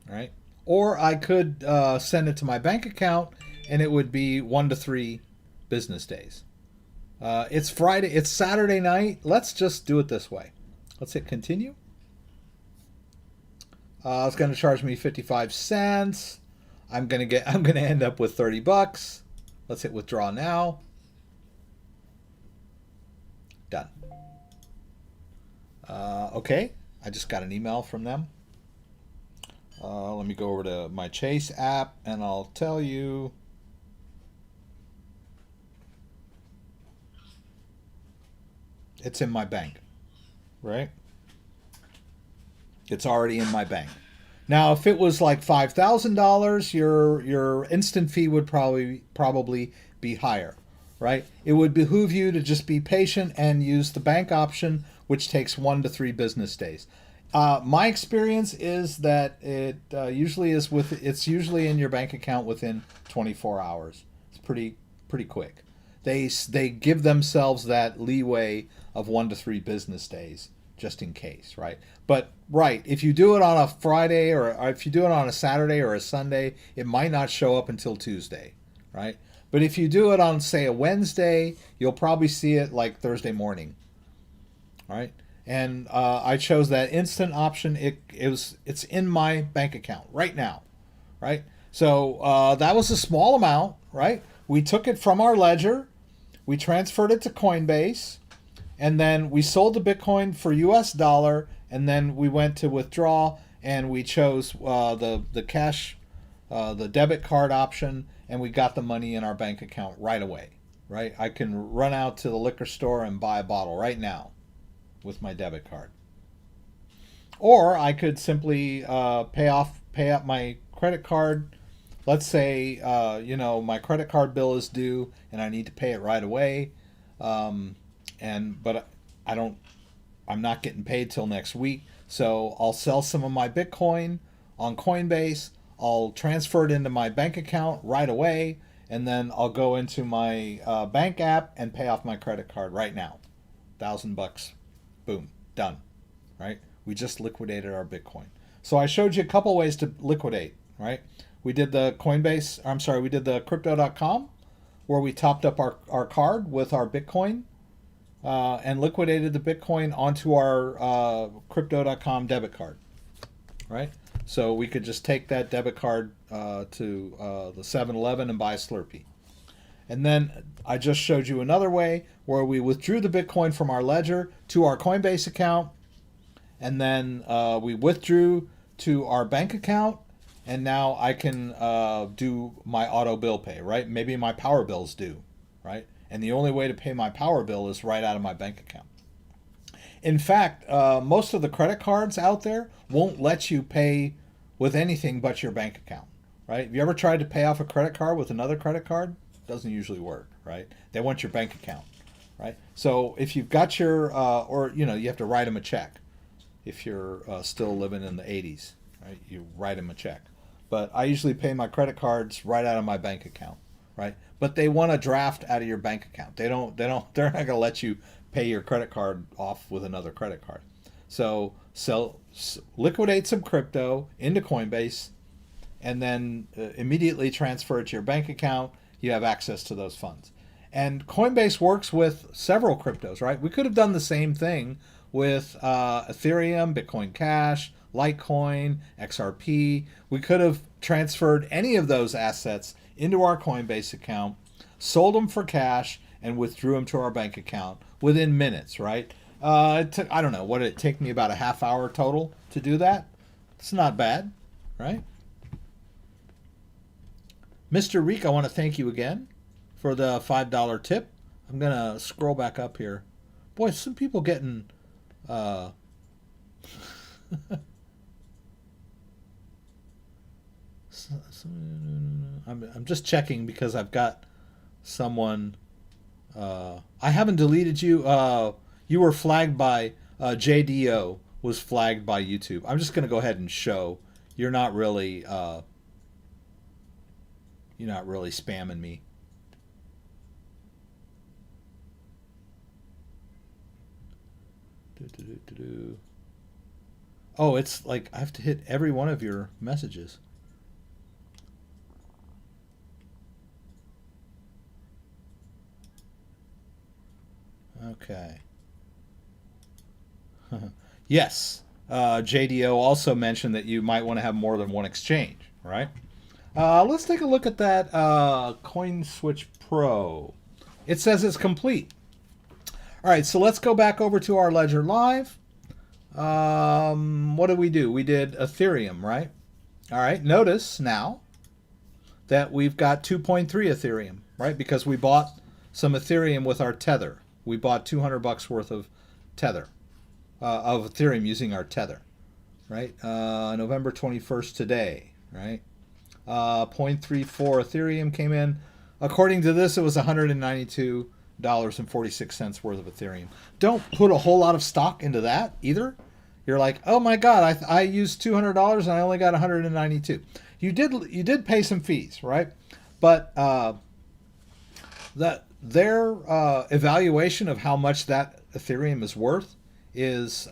All right. Or I could send it to my bank account, and it would be 1 to 3 business days. It's Friday. It's Saturday night. Let's just do it this way. Let's hit continue. It's going to charge me 55 cents. I'm going to end up with $30. Let's hit withdraw now. Done. Okay. I just got an email from them. Let me go over to my Chase app and I'll tell you. It's in my bank, right? It's already in my bank. Now, if it was like $5,000, your instant fee would probably be higher, right? It would behoove you to just be patient and use the bank option, which takes 1 to 3 business days. My experience is that it it's usually in your bank account within 24 hours. It's pretty quick. They give themselves that leeway of 1 to 3 business days just in case, right? But right, if you do it on a Friday or if you do it on a Saturday or a Sunday, it might not show up until Tuesday, right? But if you do it on, say, a Wednesday, you'll probably see it like Thursday morning, right? And I chose that instant option. It's in my bank account right now, right? So that was a small amount, right? We took it from our ledger, we transferred it to Coinbase, and then we sold the Bitcoin for US dollar, and then we went to withdraw, and we chose the cash, the debit card option, and we got the money in our bank account right away, right? I can run out to the liquor store and buy a bottle right now with my debit card. Or I could simply pay up my credit card. Let's say my credit card bill is due and I need to pay it right away, but I'm not getting paid till next week. So I'll sell some of my Bitcoin on Coinbase. I'll transfer it into my bank account right away, and then I'll go into my bank app and pay off my credit card right now. $1,000, boom, done. Right? We just liquidated our Bitcoin. So I showed you a couple ways to liquidate. Right? We did the we did the Crypto.com, where we topped up our card with our Bitcoin and liquidated the Bitcoin onto our Crypto.com debit card. Right? So we could just take that debit card to the 7-Eleven and buy a Slurpee. And then I just showed you another way where we withdrew the Bitcoin from our ledger to our Coinbase account, and then we withdrew to our bank account, and now I can do my auto bill pay, right? Maybe my power bill's due, right? And the only way to pay my power bill is right out of my bank account. In fact, most of the credit cards out there won't let you pay with anything but your bank account, right? Have you ever tried to pay off a credit card with another credit card? Doesn't usually work, right? They want your bank account, right? So if you've got your, you have to write them a check if you're still living in the 80s. right? You write them a check. But I usually pay my credit cards right out of my bank account, right? But they want a draft out of your bank account. They're not going to let you pay your credit card off with another credit card. So liquidate some crypto into Coinbase, and then immediately transfer it to your bank account. You have access to those funds. And Coinbase works with several cryptos, right? We could have done the same thing with Ethereum, Bitcoin Cash, Litecoin, XRP. We could have transferred any of those assets into our Coinbase account, sold them for cash, and withdrew them to our bank account within minutes, right? I don't know, what did it take me, about a half hour total to do that? It's not bad, right? Mr. Reek, I want to thank you again for the $5 tip. I'm going to scroll back up here. Boy, some people getting... I'm just checking because I've got someone... I haven't deleted you. You were flagged by... JDO was flagged by YouTube. I'm just going to go ahead and show you're not really... you're not really spamming me. Oh, it's like I have to hit every one of your messages. Okay. Yes. JDO also mentioned that you might want to have more than one exchange, right? Let's take a look at that CoinSwitch Pro. It says it's complete. All right, so let's go back over to our Ledger Live. What did we do? We did Ethereum, right? All right, notice now that we've got 2.3 Ethereum, right? Because we bought some Ethereum with our Tether. We bought $200 worth of Tether, of Ethereum using our Tether, right? November 21st today, right? 0.34 Ethereum came in. According to this, it was $192.46 worth of Ethereum. Don't put a whole lot of stock into that either. You're like, oh my God, I used $200 and I only got 192. You did pay some fees, right? But their evaluation of how much that Ethereum is worth is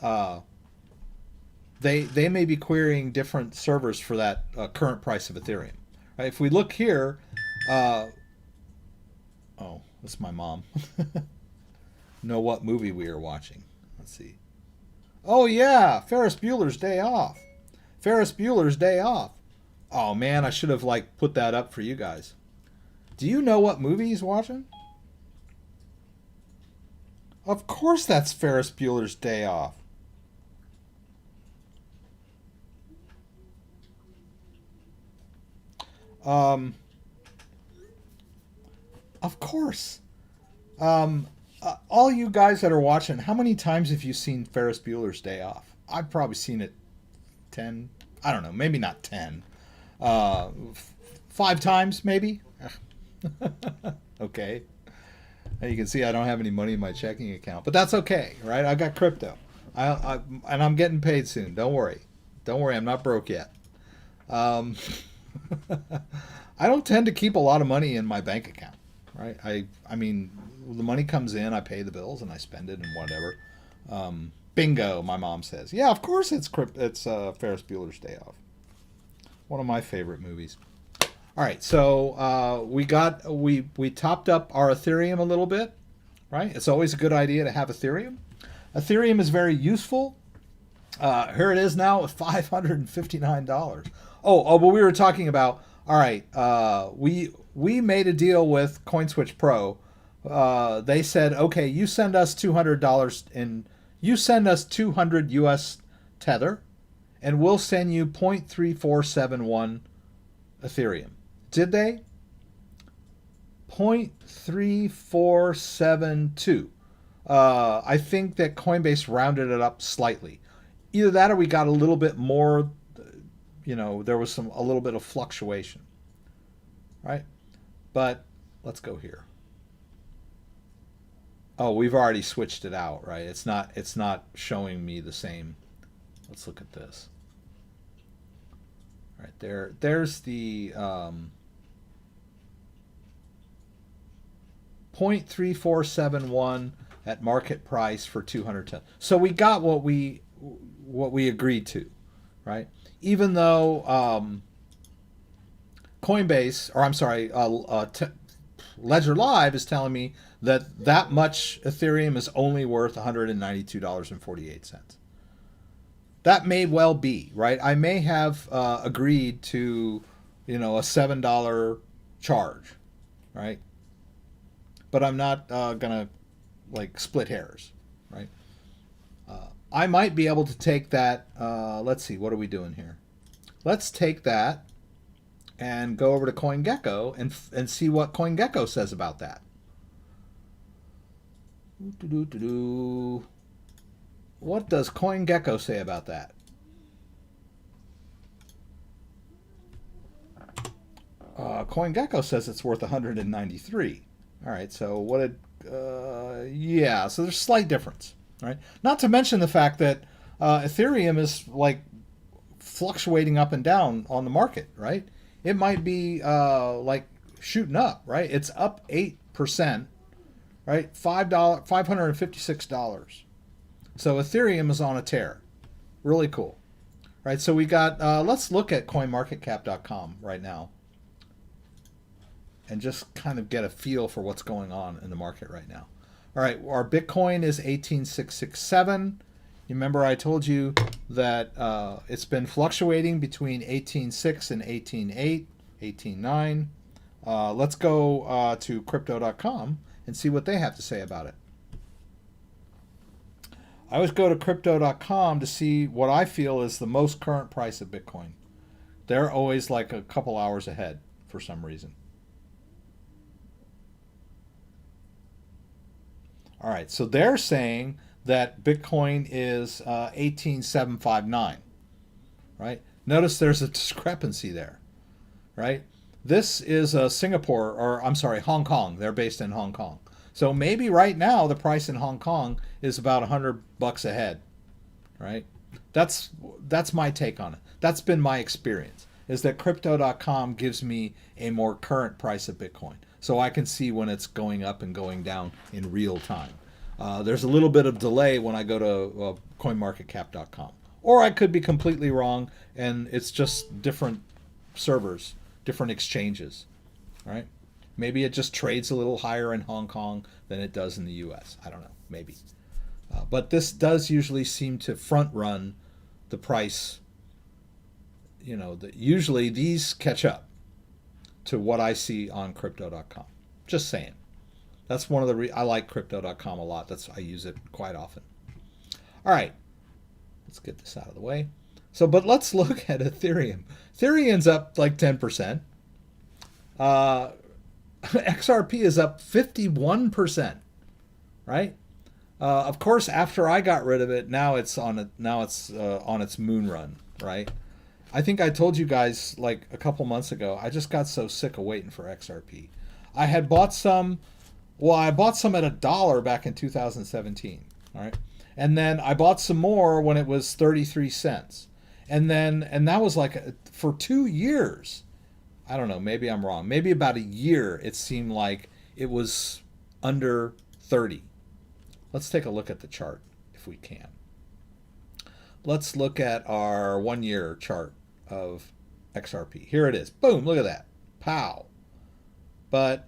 they may be querying different servers for that current price of Ethereum. Right? If we look here, oh, that's my mom. Know what movie we are watching? Let's see. Oh yeah, Ferris Bueller's Day Off. Ferris Bueller's Day Off. Oh man, I should have put that up for you guys. Do you know what movie he's watching? Of course that's Ferris Bueller's Day Off. Of course. All you guys that are watching, how many times have you seen Ferris Bueller's Day Off? I've probably seen it 10, I don't know, maybe not 10. 5 times, maybe? Okay. And you can see I don't have any money in my checking account, but that's okay, right? I got crypto. And I'm getting paid soon. Don't worry. Don't worry, I'm not broke yet. I don't tend to keep a lot of money in my bank account, right? I mean, the money comes in, I pay the bills, and I spend it and whatever. Bingo, my mom says. Yeah, of course it's Ferris Bueller's Day Off. One of my favorite movies. All right, so we topped up our Ethereum a little bit, right? It's always a good idea to have Ethereum. Ethereum is very useful. Here it is now at $559. But we were talking about. All right, we made a deal with CoinSwitch Pro. They said, okay, you send us $200 and you send us 200 US Tether, and we'll send you 0.3471 Ethereum. Did they? 0.3472. I think that Coinbase rounded it up slightly. Either that or we got a little bit more, there was a little bit of fluctuation. Right? But let's go here. Oh, we've already switched it out, right? It's not showing me the same. Let's look at this. Right there. There's the 0.3471 at market price for 210. So we got what we agreed to, right? Even though Coinbase, or I'm sorry, Ledger Live is telling me that much Ethereum is only worth $192.48. That may well be, right? I may have agreed to, a $7 charge, right? But I'm not gonna like split hairs, right? I might be able to take that. Let's see, what are we doing here? Let's take that and go over to CoinGecko and see what CoinGecko says about that. What does CoinGecko say about that? CoinGecko says it's worth 193. All right, so what did? Yeah, so there's a slight difference. All right, not to mention the fact that Ethereum is like fluctuating up and down on the market, right? It might be like shooting up, right? It's up 8%, right? $556. So Ethereum is on a tear. Really cool. Right, so we got, let's look at coinmarketcap.com right now and just kind of get a feel for what's going on in the market right now. All right, our Bitcoin is 18,667. You remember I told you that it's been fluctuating between 18.6 and 18.8, 18.9. Let's go to crypto.com and see what they have to say about it. I always go to crypto.com to see what I feel is the most current price of Bitcoin. They're always like a couple hours ahead for some reason. All right, so they're saying that Bitcoin is 18,759, right? Notice there's a discrepancy there, right? This is Singapore, or I'm sorry, Hong Kong. They're based in Hong Kong. So maybe right now the price in Hong Kong is about $100 ahead, right? That's my take on it. That's been my experience, is that crypto.com gives me a more current price of Bitcoin. So I can see when it's going up and going down in real time. There's a little bit of delay when I go to coinmarketcap.com. Or I could be completely wrong and it's just different servers, different exchanges, right? Maybe it just trades a little higher in Hong Kong than it does in the US. I don't know, maybe. But this does usually seem to front run the price. Usually these catch up to what I see on crypto.com. Just saying. That's one of the I like crypto.com a lot. I use it quite often. All right. Let's get this out of the way. But let's look at Ethereum. Ethereum's up like 10%. XRP is up 51%, right? Of course, after I got rid of it, now it's on its moon run, right? I think I told you guys like a couple months ago, I just got so sick of waiting for XRP. I had bought some, I bought some at $1 back in 2017, all right? And then I bought some more when it was 33 cents. And that was like for 2 years. I don't know, maybe I'm wrong. Maybe about a year it seemed like it was under 30. Let's take a look at the chart if we can. Let's look at our 1 year chart of XRP. Here it is. Boom, look at that. Pow. But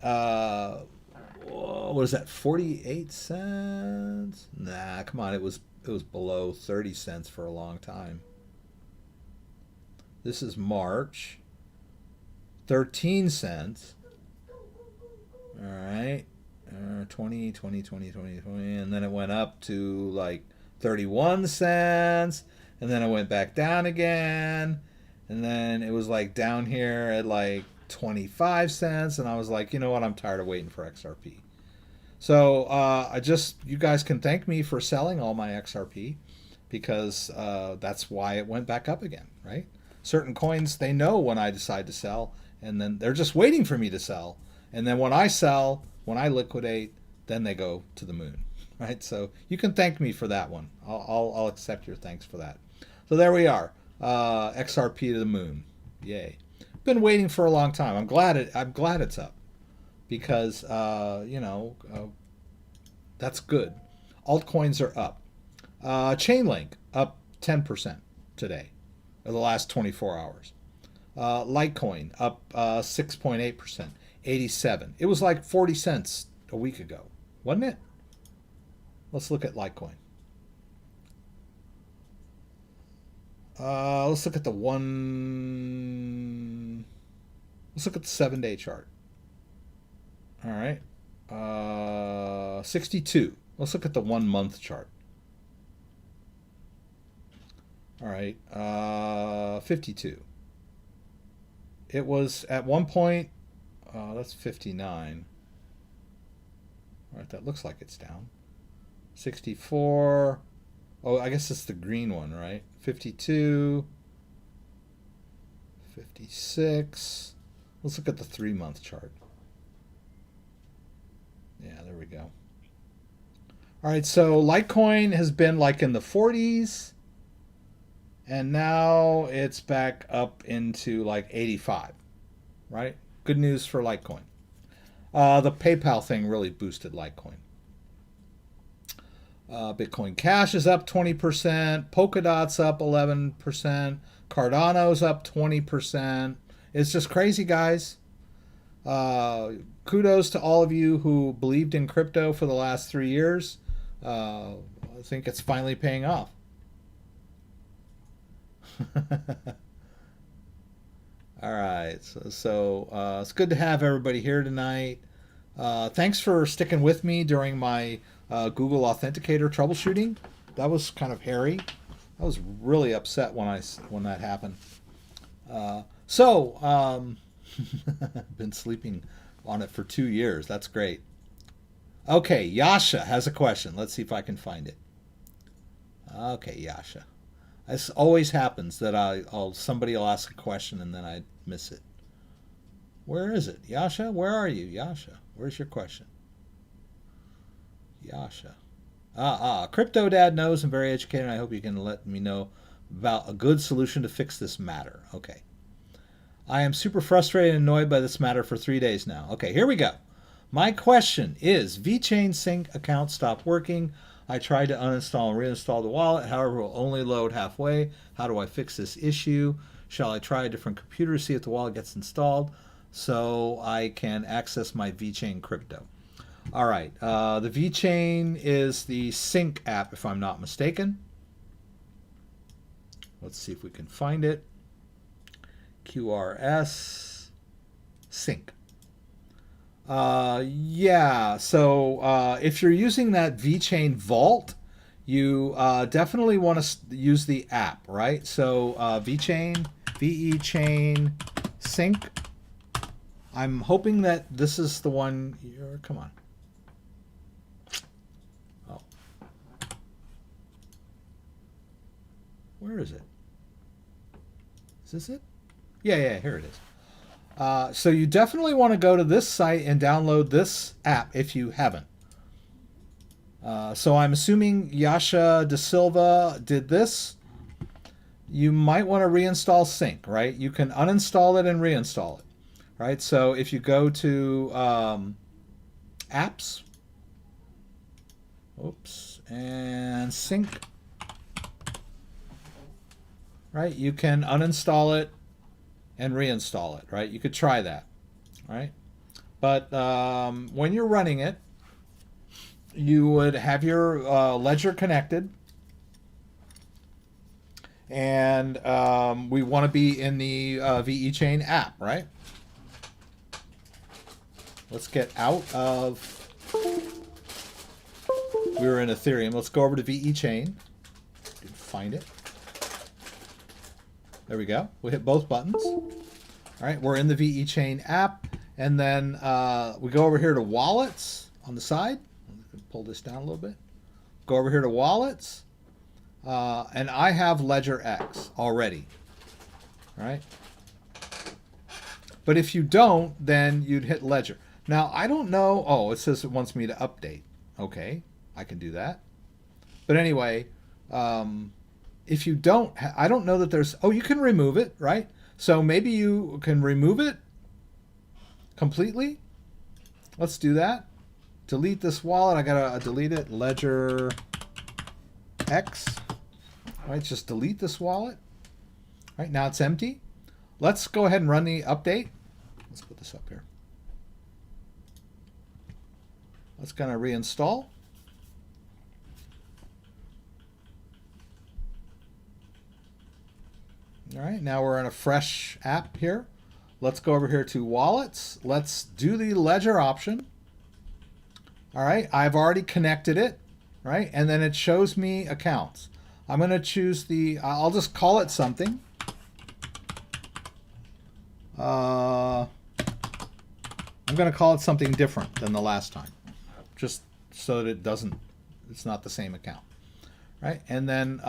what is that, 48 cents? Nah, come on, it was below 30 cents for a long time. This is March. 13 cents. All right. 20, and then it went up to like 31 cents, and then it went back down again, and then it was like down here at like 25 cents, and I was like, you know what, I'm tired of waiting for XRP. So you guys can thank me for selling all my XRP, because that's why it went back up again, right? Certain coins, they know when I decide to sell, and then they're just waiting for me to sell, and then when I sell, when I liquidate, then they go to the moon, right? So you can thank me for that one. I'll accept your thanks for that. So there we are, XRP to the moon. Yay. Been waiting for a long time. I'm glad it's up because that's good. Altcoins are up. Chainlink up 10% today, or the last 24 hours. Litecoin up 6.8%, 87. It was like 40 cents a week ago, wasn't it? Let's look at Litecoin. Let's look at the 7-day chart. All right. 62. Let's look at the 1 month chart. All right. 52. It was at one point, that's 59. All right, that looks like it's down. 64. Oh, I guess it's the green one, right? 52. 56. Let's look at the 3 month chart. Yeah, there we go. All right, so Litecoin has been like in the 40s, and now it's back up into like 85, right? Good news for Litecoin. The PayPal thing really boosted Litecoin. Bitcoin Cash is up 20%. Polkadot's up 11%. Cardano's up 20%. It's just crazy, guys. Kudos to all of you who believed in crypto for the last 3 years. I think it's finally paying off. All right, so it's good to have everybody here tonight. Thanks for sticking with me during my Google Authenticator troubleshooting. That was kind of hairy. I was really upset when that happened. Been sleeping on it for 2 years. That's great. Okay, Yasha has a question. Let's see if I can find it. Okay, Yasha. This always happens that somebody will ask a question and then I miss it. Where is it? Yasha, where are you? Yasha, where's your question? Yasha. CryptoDad knows. I'm very educated, and I hope you can let me know about a good solution to fix this matter. Okay. I am super frustrated and annoyed by this matter for 3 days now. Okay, here we go. My question is, VeChain Sync account stopped working. I tried to uninstall and reinstall the wallet. However, it will only load halfway. How do I fix this issue? Shall I try a different computer to see if the wallet gets installed so I can access my VeChain crypto? All right. The VeChain is the Sync app, if I'm not mistaken. Let's see if we can find it. QRS Sync. Yeah, so if you're using that VeChain Vault, you definitely want to use the app, right? So VeChain Sync. I'm hoping that this is the one. Come on. Oh. Where is it? Is this it? Yeah, here it is. So you definitely want to go to this site and download this app if you haven't. So I'm assuming Yasha De Silva did this. You might want to reinstall Sync, right? You can uninstall it and reinstall it, right? So if you go to apps, and Sync, right? You can uninstall it and reinstall it, right? You could try that, right? But when you're running it, you would have your ledger connected, and we want to be in the VeChain app, right? Let's get out of. We were in Ethereum. Let's go over to VeChain. You can find it. There we go. We hit both buttons. All right, we're in the VeChain app, and then we go over here to wallets on the side. Pull this down a little bit. Go over here to wallets, and I have Ledger X already. All right. But if you don't, then you'd hit Ledger. Now I don't know. Oh, it says it wants me to update. Okay, I can do that. But anyway. If you don't, I don't know that there's, you can remove it, right? So maybe you can remove it completely. Let's do that. Delete this wallet. I gotta delete it. Ledger X. All right, just delete this wallet. All right, now it's empty. Let's go ahead and run the update. Let's put this up here. Let's gonna reinstall. All right, now we're in a fresh app here. Let's go over here to wallets. Let's do the ledger option. All right, I've already connected it, right? And then it shows me accounts. I'm going to choose the, I'll just call it something. I'm going to call it something different than the last time, just so that it's not the same account, right? And then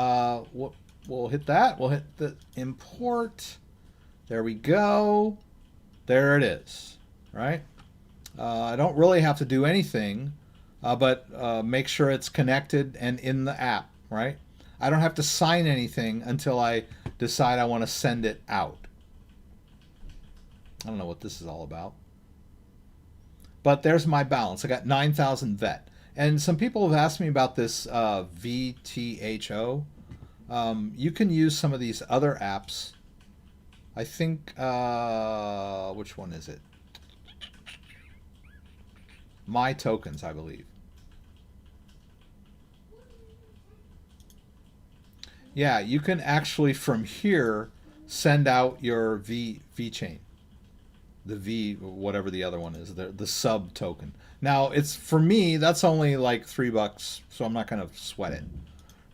we'll hit that. We'll hit the import. There we go. There it is, right? I don't really have to do anything, but make sure it's connected and in the app, right? I don't have to sign anything until I decide I want to send it out. I don't know what this is all about. But there's my balance. I got 9,000 VET. And some people have asked me about this VTHO. You can use some of these other apps. I think, which one is it? My Tokens, I believe. Yeah, you can actually from here send out your VeChain. The V, whatever the other one is, the sub token. Now, it's for me, that's only like $3, so I'm not going to sweat it.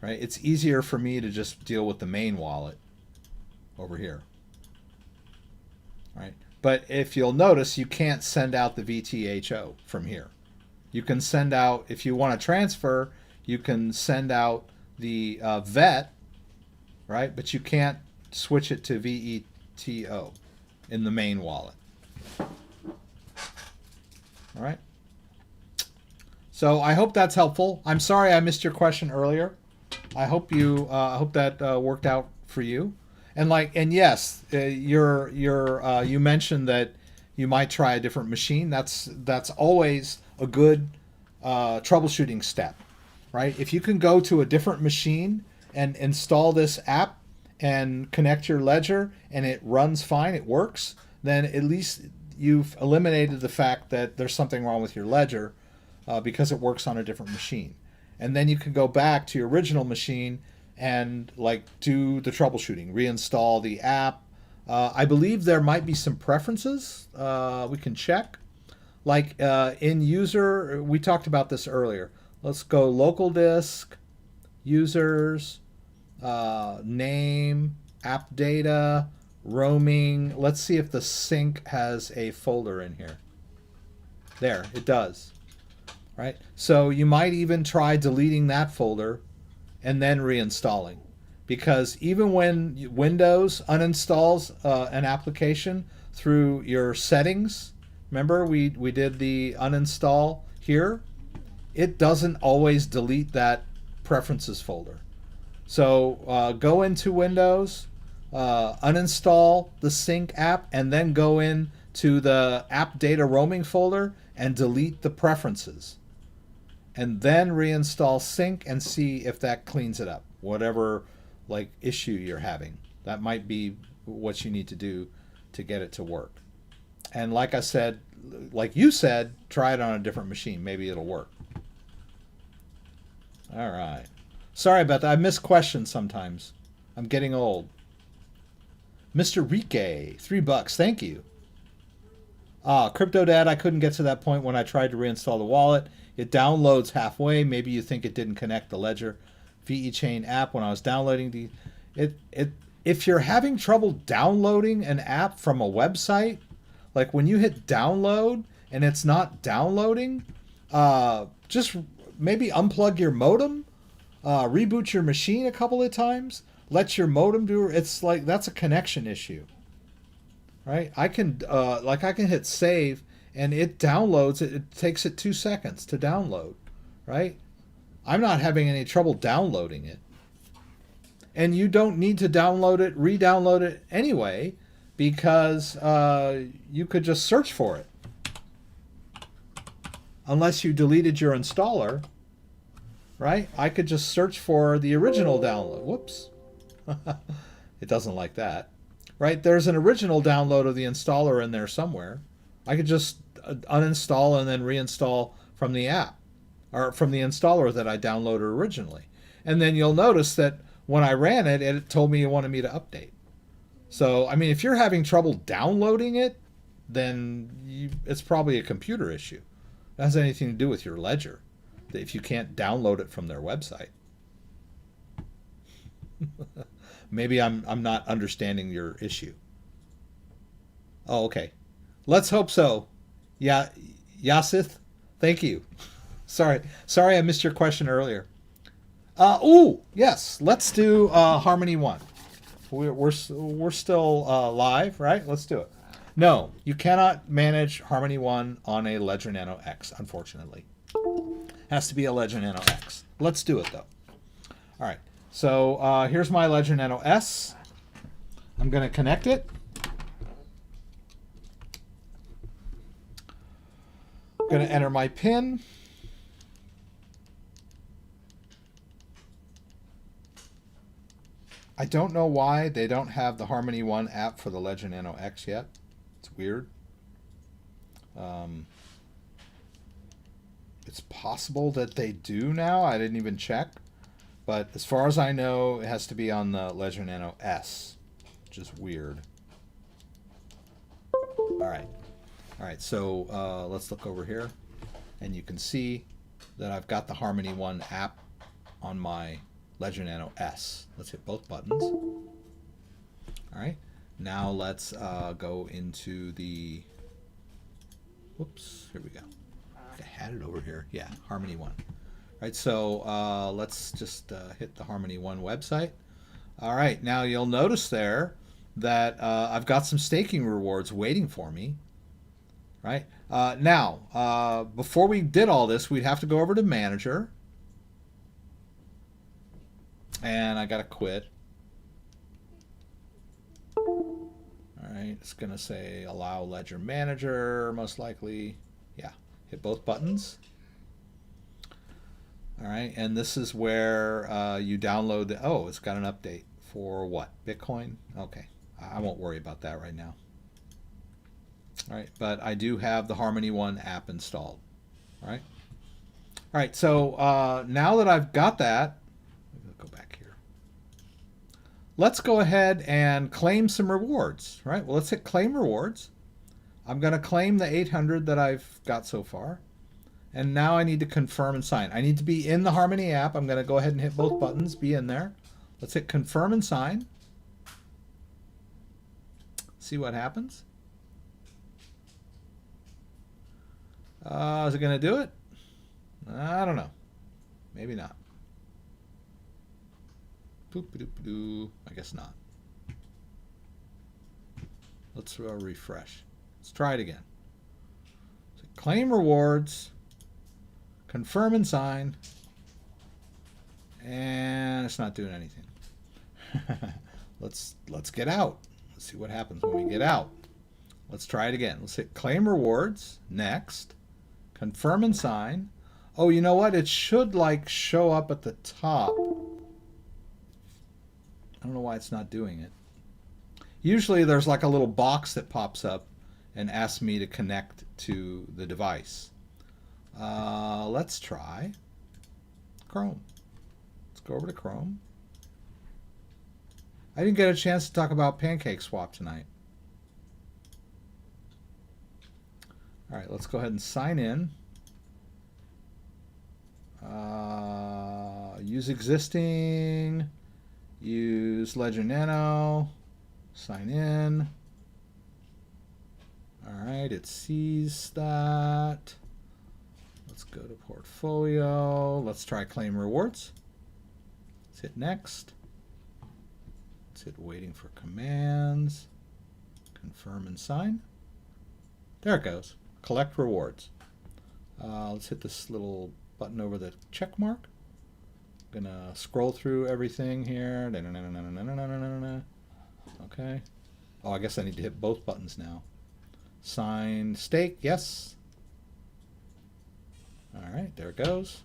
Right? It's easier for me to just deal with the main wallet over here. Right? But if you'll notice, you can't send out the VTHO from here. You can send out, if you want to transfer, you can send out the VET, right? But you can't switch it to VETO in the main wallet. All right. So I hope that's helpful. I'm sorry I missed your question earlier. I hope you hope that worked out for you. And yes, you mentioned that you might try a different machine. That's always a good troubleshooting step, right? If you can go to a different machine and install this app and connect your ledger and it runs fine, it works, then at least you've eliminated the fact that there's something wrong with your ledger because it works on a different machine. And then you can go back to your original machine and do the troubleshooting, reinstall the app. I believe there might be some preferences we can check. In user, we talked about this earlier. Let's go local disk, users, name, app data, roaming. Let's see if the sync has a folder in here. There, it does. Right? So you might even try deleting that folder and then reinstalling. Because even when Windows uninstalls an application through your settings, remember we did the uninstall here, it doesn't always delete that preferences folder. So go into Windows, uninstall the sync app, and then go into the app data roaming folder and delete the preferences. And then reinstall sync and see if that cleans it up. Whatever issue you're having, that might be what you need to do to get it to work. And like I said, like you said, try it on a different machine. Maybe it'll work. All right. Sorry about that. I miss questions sometimes. I'm getting old. Mr. Rike, $3. Thank you. CryptoDad, I couldn't get to that point when I tried to reinstall the wallet. It downloads halfway. Maybe you think it didn't connect the Ledger VeChain app when I was downloading if you're having trouble downloading an app from a website, like when you hit download and it's not downloading, just maybe unplug your modem, reboot your machine a couple of times, let your modem do it. It's that's a connection issue, right? I can hit save and it downloads it. It takes it 2 seconds to download, right? I'm not having any trouble downloading it. And you don't need to download it, re-download it anyway, because you could just search for it. Unless you deleted your installer, right? I could just search for the original download. Whoops. It doesn't like that. Right? There's an original download of the installer in there somewhere. I could just uninstall and then reinstall from the app or from the installer that I downloaded originally. And then you'll notice that when I ran it, it told me it wanted me to update. So, I mean, if you're having trouble downloading it, then it's probably a computer issue. It has anything to do with your ledger, if you can't download it from their website. Maybe I'm not understanding your issue. Oh, okay. Let's hope so. Yeah, Yasith, thank you. Sorry I missed your question earlier. Ooh, yes, let's do Harmony 1. We're still live, right? Let's do it. No, you cannot manage Harmony 1 on a Ledger Nano X, unfortunately. Has to be a Ledger Nano X. Let's do it, though. All right, so here's my Ledger Nano S. I'm going to connect it. I'm going to enter my PIN. I don't know why they don't have the Harmony 1 app for the Ledger Nano X yet. It's weird. It's possible that they do now. I didn't even check. But as far as I know, it has to be on the Ledger Nano S, which is weird. All right, so let's look over here. And you can see that I've got the Harmony 1 app on my Ledger Nano S. Let's hit both buttons. All right, now let's go into the, whoops, here we go. I had it over here. Yeah, Harmony 1. All right, so let's just hit the Harmony 1 website. All right, now you'll notice there that I've got some staking rewards waiting for me. Right, now, before we did all this, we'd have to go over to Manager. And I got to quit. All right, it's going to say allow Ledger Manager, most likely. Yeah, hit both buttons. All right, and this is where you download the, oh, it's got an update for what? Bitcoin? Okay, I won't worry about that right now. All right, but I do have the Harmony 1 app installed. All right. All right, so now that I've got that, go back here. Let's go ahead and claim some rewards, right? Well, let's hit claim rewards. I'm going to claim the 800 that I've got so far. And now I need to confirm and sign. I need to be in the Harmony app. I'm going to go ahead and hit both buttons, be in there. Let's hit confirm and sign. See what happens. Is it going to do it? I don't know. Maybe not. I guess not. Let's refresh. Let's try it again. So claim rewards, confirm and sign, and it's not doing anything. Let's get out. Let's see what happens when we get out. Let's try it again. Let's hit claim rewards, next, confirm and sign. Oh, you know what? It should like show up at the top. I don't know why it's not doing it. Usually there's like a little box that pops up and asks me to connect to the device. Let's try Chrome. Let's go over to Chrome. I didn't get a chance to talk about Pancake Swap tonight. All right, let's go ahead and sign in. Use existing. Use Ledger Nano. Sign in. All right, it sees that. Let's go to portfolio. Let's try claim rewards. Let's hit next. Let's hit waiting for commands. Confirm and sign. There it goes. Collect rewards. Let's hit this little button over the check mark. Gonna scroll through everything here. Okay. Oh, I guess I need to hit both buttons now. Sign stake, yes. All right, there it goes.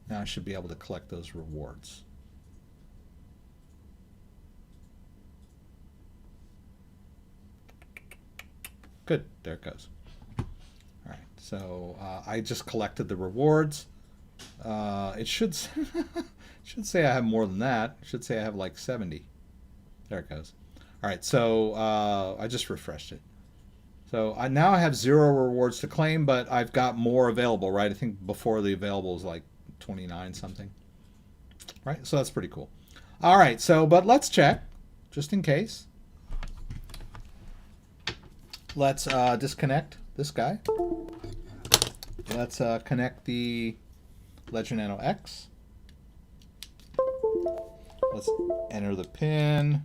Now I should be able to collect those rewards. Good, there it goes. All right, so I just collected the rewards. It should should say I have more than that. It should say I have like 70. There it goes. All right, so I just refreshed it. So now I have 0 rewards to claim, but I've got more available, right? I think before the available was like 29 something, right? So that's pretty cool. All right, so but let's check just in case. Let's disconnect this guy. Let's connect the Ledger Nano X. Let's enter the PIN.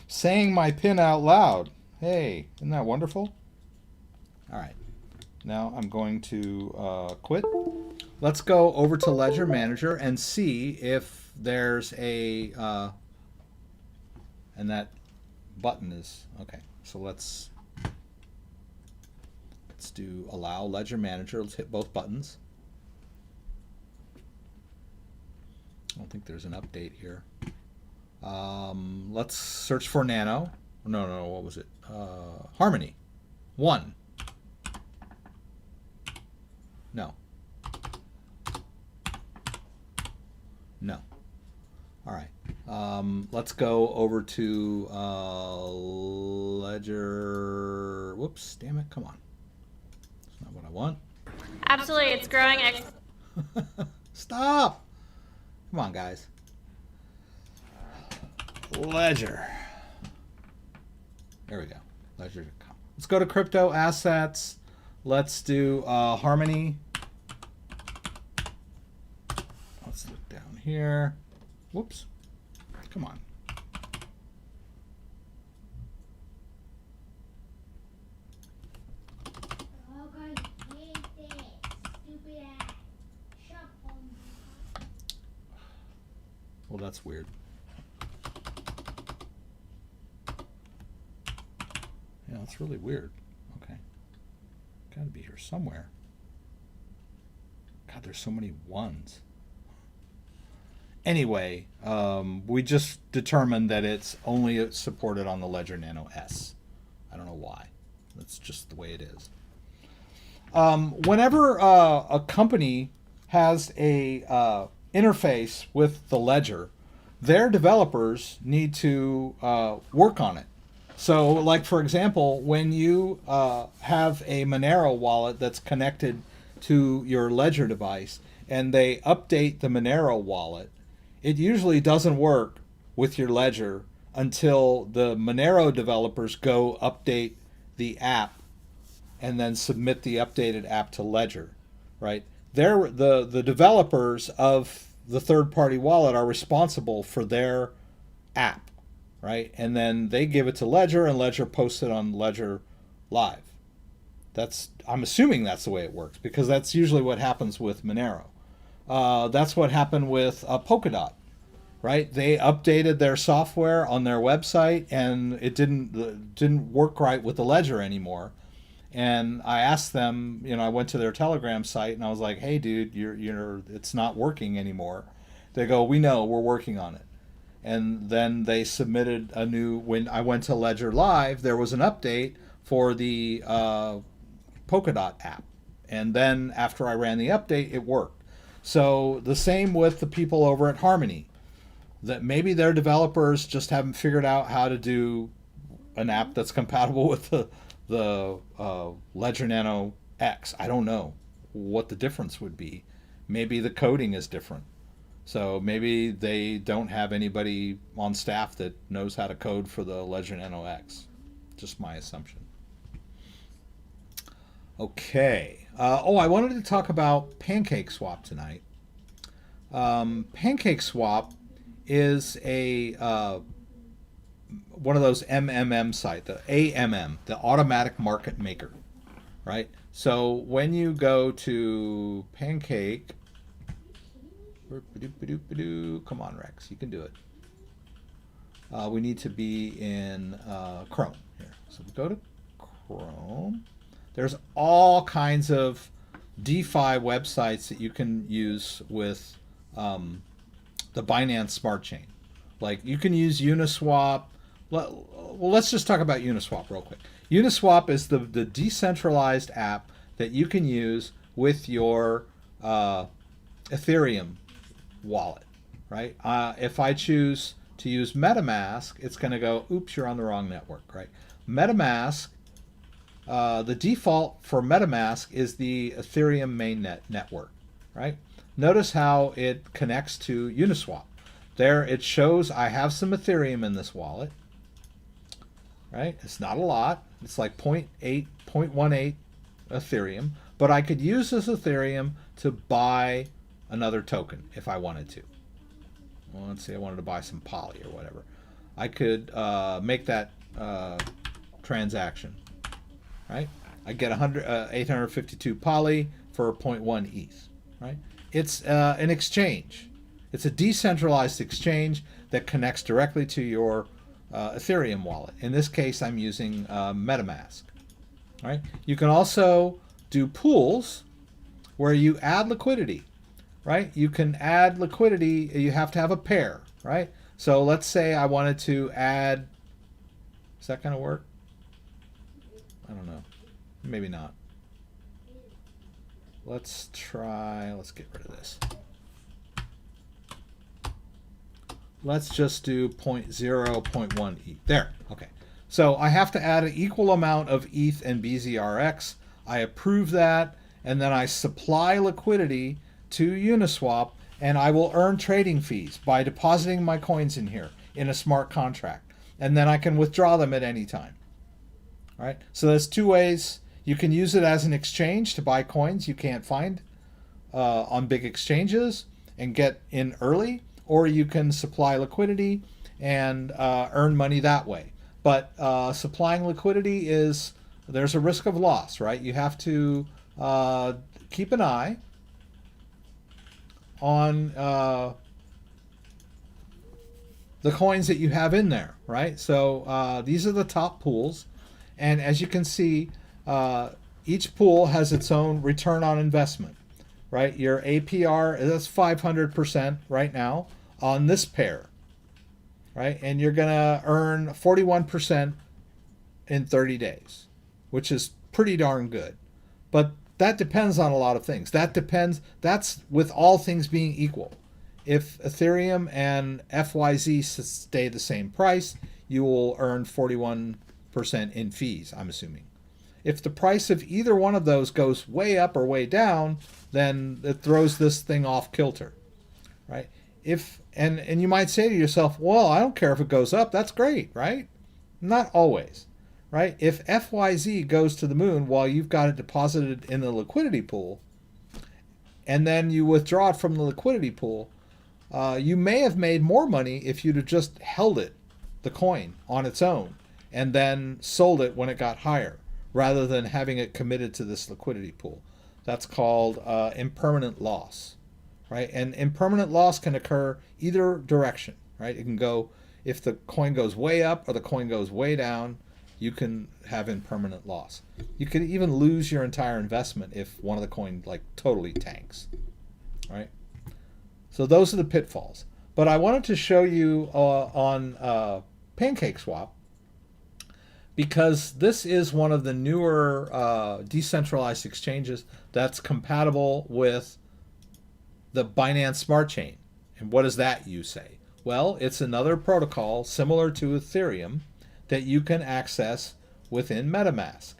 Saying my PIN out loud. Hey, isn't that wonderful? All right. Now I'm going to quit. Let's go over to Ledger Manager and see if there's a and that button is okay. So let's do allow Ledger Manager. Let's hit both buttons. I don't think there's an update here. Let's search for Nano. No, what was it? Harmony. 1. No. No. All right. Let's go over to Ledger. Whoops, damn it. Come on. That's not what I want. Absolutely, it's growing. Stop. Come on, guys. Ledger. There we go. Ledger.com. Let's go to crypto assets. Let's do Harmony. Let's look down here. Whoops. Come on. Well, that's weird. Yeah, that's really weird. Okay. Gotta be here somewhere. God, there's so many ones. Anyway, we just determined that it's only supported on the Ledger Nano S. I don't know why. That's just the way it is. Whenever a company has a interface with the ledger, their developers need to work on it. So, like for example, when you have a Monero wallet that's connected to your Ledger device and they update the Monero wallet, it usually doesn't work with your Ledger until the Monero developers go update the app and then submit the updated app to Ledger, right? They're the developers of the third-party wallet are responsible for their app, right? And then they give it to Ledger, and Ledger posts it on Ledger Live. I'm assuming that's the way it works, because that's usually what happens with Monero. That's what happened with Polkadot, right? They updated their software on their website, and it didn't work right with the Ledger anymore. And I asked them, I went to their Telegram site and I was like, "Hey, dude, it's not working anymore." They go, "We know, we're working on it." And then they submitted a new. When I went to Ledger Live, there was an update for the Polkadot app, and then after I ran the update, it worked. So the same with the people over at Harmony, that maybe their developers just haven't figured out how to do an app that's compatible with the Ledger Nano X. I don't know what the difference would be. Maybe the coding is different. So maybe they don't have anybody on staff that knows how to code for the Ledger Nano X. Just my assumption. Okay. I wanted to talk about PancakeSwap tonight. PancakeSwap is a one of those MMM site, the AMM, the Automatic Market Maker, right? So when you go to Pancake, come on, Rex, you can do it. We need to be in Chrome here. So we go to Chrome. There's all kinds of DeFi websites that you can use with the Binance Smart Chain. Like you can use Uniswap. Well, let's just talk about Uniswap real quick. Uniswap is the decentralized app that you can use with your Ethereum wallet, right? If I choose to use MetaMask, it's going to go, oops, you're on the wrong network, right? MetaMask, the default for MetaMask is the Ethereum mainnet network, right? Notice how it connects to Uniswap. There it shows I have some Ethereum in this wallet, right? It's not a lot. It's like 0.18 Ethereum, but I could use this Ethereum to buy another token if I wanted to. Well, let's say I wanted to buy some poly or whatever. I could make that transaction, right? I get 852 poly for 0.1 ETH, right? It's an exchange. It's a decentralized exchange that connects directly to your Ethereum wallet. In this case, I'm using MetaMask. Right? You can also do pools where you add liquidity. Right? You can add liquidity. You have to have a pair. Right? So let's say I wanted to add. Is that going to work? I don't know. Maybe not. Let's try. Let's get rid of this. Let's just do 0.0, 0.1 ETH. There. Okay. So I have to add an equal amount of ETH and BZRX. I approve that, and then I supply liquidity to Uniswap, and I will earn trading fees by depositing my coins in here in a smart contract. And then I can withdraw them at any time. All right? So there's two ways. You can use it as an exchange to buy coins you can't find on big exchanges and get in early, or you can supply liquidity and earn money that way. But supplying liquidity there's a risk of loss, right? You have to keep an eye on the coins that you have in there, right? So these are the top pools. And as you can see, each pool has its own return on investment, right? Your APR, that's 500% right now on this pair. Right? And you're going to earn 41% in 30 days, which is pretty darn good. But that depends on a lot of things. That's with all things being equal. If Ethereum and FYZ stay the same price, you will earn 41% in fees, I'm assuming. If the price of either one of those goes way up or way down, then it throws this thing off kilter, right? And you might say to yourself, well, I don't care if it goes up. That's great, right? Not always, right? If FYZ goes to the moon while you've got it deposited in the liquidity pool, and then you withdraw it from the liquidity pool, you may have made more money if you'd have just held it, the coin, on its own, and then sold it when it got higher, rather than having it committed to this liquidity pool. That's called impermanent loss. Right? And impermanent loss can occur either direction, right? It can go, if the coin goes way up or the coin goes way down, you can have impermanent loss. You could even lose your entire investment if one of the coin like totally tanks, right? So those are the pitfalls. But I wanted to show you on PancakeSwap, because this is one of the newer decentralized exchanges that's compatible with the Binance Smart Chain. And what is that, you say? Well, it's another protocol similar to Ethereum that you can access within MetaMask.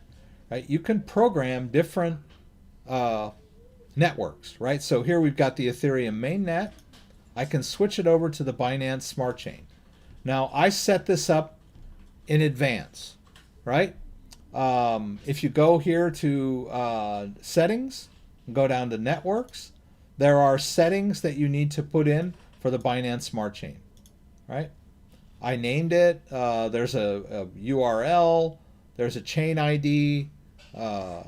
Right? You can program different networks, right? So here we've got the Ethereum mainnet. I can switch it over to the Binance Smart Chain. Now, I set this up in advance, right? If you go here to settings, go down to networks, there are settings that you need to put in for the Binance Smart Chain, right? I named it. There's a URL. There's a chain ID.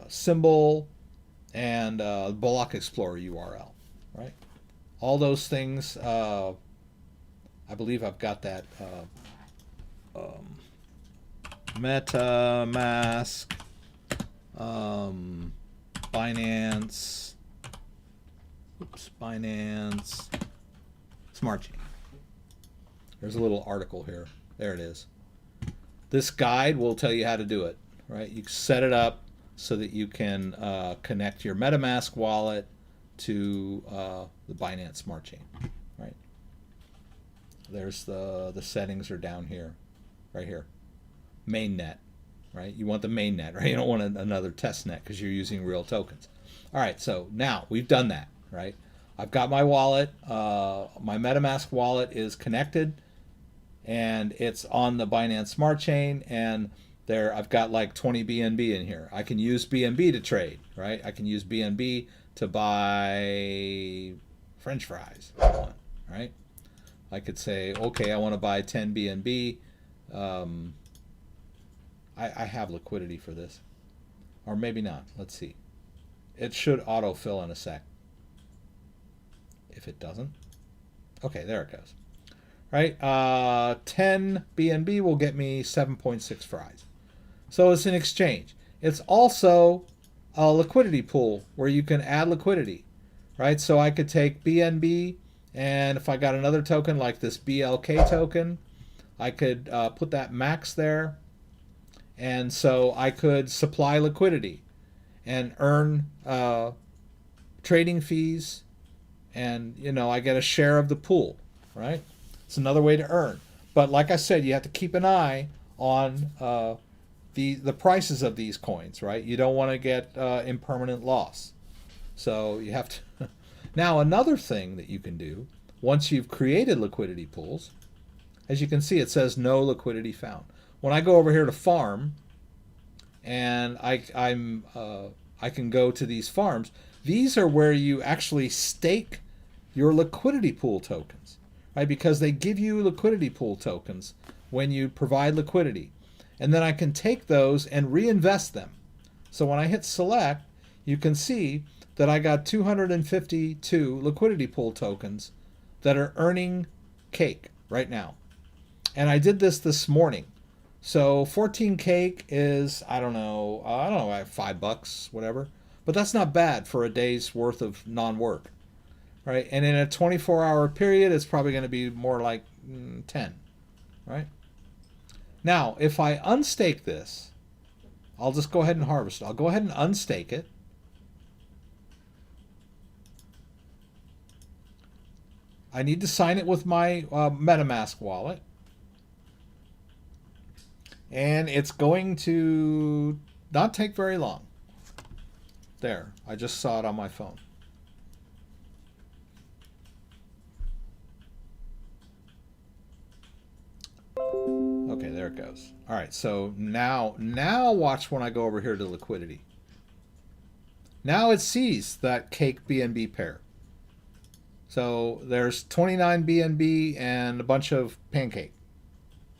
symbol, and Block Explorer URL, right? All those things, I believe I've got that MetaMask, Binance Smart Chain. There's a little article here. There it is. This guide will tell you how to do it, right? You set it up so that you can connect your MetaMask wallet to the Binance Smart Chain, right? There's the settings are down here, right here. Mainnet, right? You want the mainnet, right? You don't want another test net because you're using real tokens. All right, so now we've done that, right? I've got my wallet. My MetaMask wallet is connected, and it's on the Binance Smart Chain, and there I've got like 20 BNB in here. I can use BNB to trade, right? I can use BNB to buy French fries, if I want, right? I could say, okay, I want to buy 10 BNB. I have liquidity for this, or maybe not. Let's see. It should autofill in a sec. If it doesn't, okay, there it goes. Right, 10 BNB will get me 7.6 fries. So it's an exchange. It's also a liquidity pool where you can add liquidity, right? So I could take BNB, and if I got another token like this BLK token, I could put that max there, and so I could supply liquidity and earn trading fees, and I get a share of the pool, right? It's another way to earn. But like I said, you have to keep an eye on the prices of these coins, right? You don't want to get impermanent loss. So you have to. Now another thing that you can do once you've created liquidity pools, as you can see, it says no liquidity found. When I go over here to farm, and I can go to these farms. These are where you actually stake your liquidity pool tokens, right? Because they give you liquidity pool tokens when you provide liquidity. And then I can take those and reinvest them. So when I hit select, you can see that I got 252 liquidity pool tokens that are earning cake right now. And I did this morning. So 14 cake is, I don't know, $5, whatever. But that's not bad for a day's worth of non-work, right? And in a 24-hour period, it's probably going to be more like 10, right? Now, if I unstake this, I'll just go ahead and harvest it. I'll go ahead and unstake it. I need to sign it with my MetaMask wallet. And it's going to not take very long. There, I just saw it on my phone. Okay, there it goes. All right, so now watch when I go over here to liquidity. Now it sees that cake BNB pair. So there's 29 BNB and a bunch of pancake,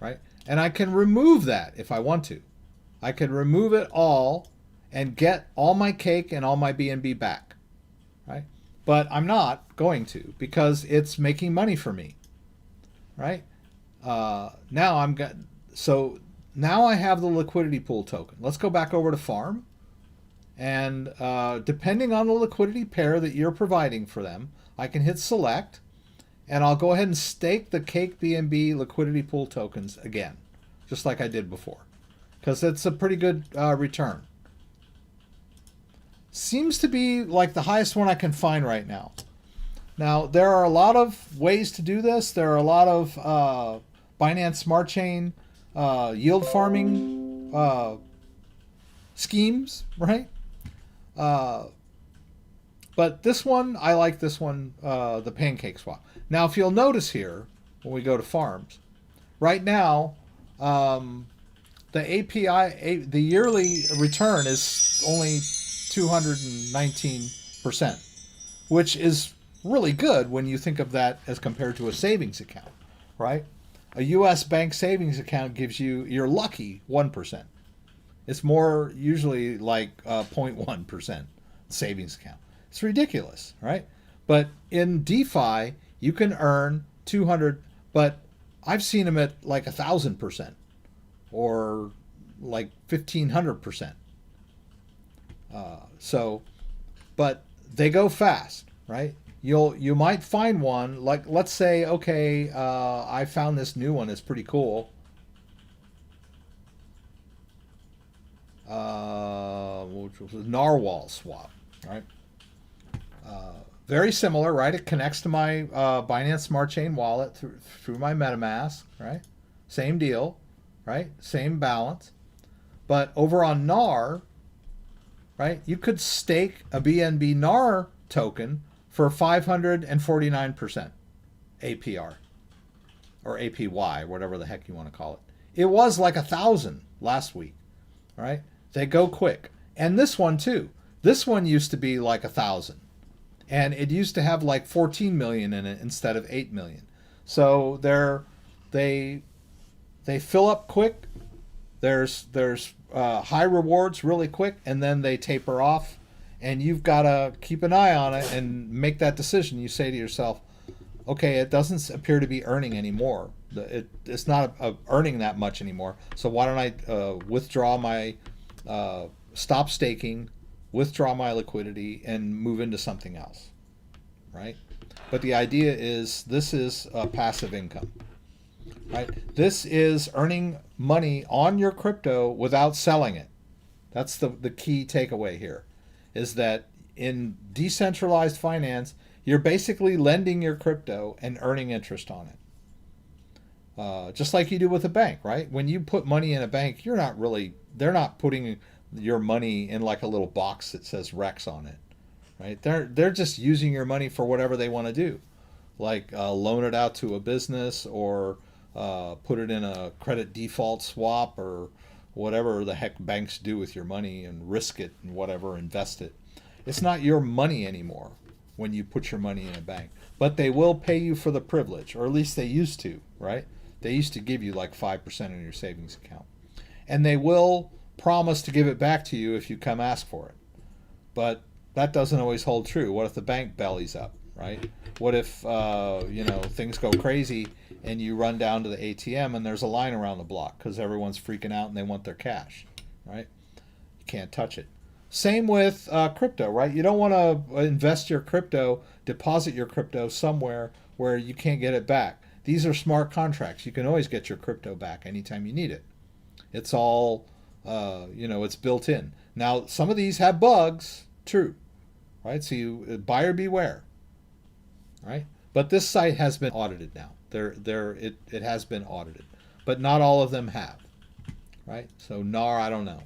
right? And I can remove that if I want to. I can remove it all and get all my cake and all my BNB back, right? But I'm not going to because it's making money for me, right? So now I have the liquidity pool token. Let's go back over to farm, and depending on the liquidity pair that you're providing for them, I can hit select, and I'll go ahead and stake the cake BNB liquidity pool tokens again, just like I did before, because it's a pretty good return. Seems to be like the highest one I can find right now. Now, there are a lot of ways to do this. There are a lot of Binance Smart Chain yield farming schemes, right? But this one, I like this one, the pancake swap. Now, if you'll notice here, when we go to farms, right now, the API, the yearly return is only 219%, which is really good when you think of that as compared to a savings account, right? A U.S. bank savings account gives you, you're lucky, 1%. It's more usually like 0.1% savings account. It's ridiculous, right? But in DeFi, you can earn 200, but I've seen them at like 1,000% or like 1,500%. So, but they go fast, right? You might find one like, let's say, okay, I found this new one. It's pretty cool. Which was a narwhal swap, right? Very similar, right? It connects to my Binance Smart Chain wallet through my MetaMask, right? Same deal, right? Same balance. But over on NAR, right, you could stake a BNB NAR token for 549% APR or APY, whatever the heck you want to call it. It was like 1,000 last week, right? They go quick. And this one too. This one used to be like 1,000. And it used to have like 14 million in it instead of 8 million. So they fill up quick. There's high rewards really quick, and then they taper off, and you've got to keep an eye on it and make that decision. You say to yourself, okay, it doesn't appear to be earning anymore. It's not earning that much anymore. So why don't I withdraw my stop staking, withdraw my liquidity, and move into something else, right? But the idea is this is passive income, right? This is earning money on your crypto without selling it. That's the key takeaway here, is that in decentralized finance, you're basically lending your crypto and earning interest on it. Just like you do with a bank, right? When you put money in a bank, they're not putting your money in like a little box that says Rex on it, right? They're just using your money for whatever they want to do, like loan it out to a business or put it in a credit default swap or whatever the heck banks do with your money, and risk it and whatever, invest it. It's not your money anymore when you put your money in a bank, but they will pay you for the privilege, or at least they used to, right? They used to give you like 5% in your savings account, and they will promise to give it back to you if you come ask for it. But that doesn't always hold true. What if the bank bellies up, right? What if things go crazy and you run down to the ATM and there's a line around the block because everyone's freaking out and they want their cash, right? You can't touch it. Same with crypto, right? You don't want to invest your crypto, deposit your crypto somewhere where you can't get it back. These are smart contracts. You can always get your crypto back anytime you need it. It's all it's built in. Now, some of these have bugs, true, right? So you buyer beware, right? But this site has been audited now. It has been audited, but not all of them have, right? So NAR, I don't know,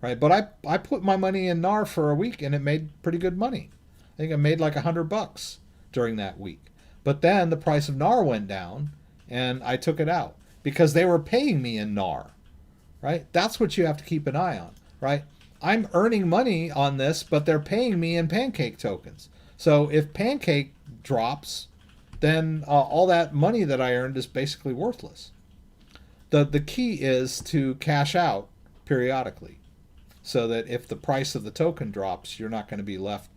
right? But I put my money in NAR for a week and it made pretty good money. I think I made like $100 during that week. But then the price of NAR went down and I took it out because they were paying me in NAR. Right? That's what you have to keep an eye on, right? I'm earning money on this, but they're paying me in PANCAKE tokens. So if PANCAKE drops, then all that money that I earned is basically worthless. The key is to cash out periodically, so that if the price of the token drops, you're not going to be left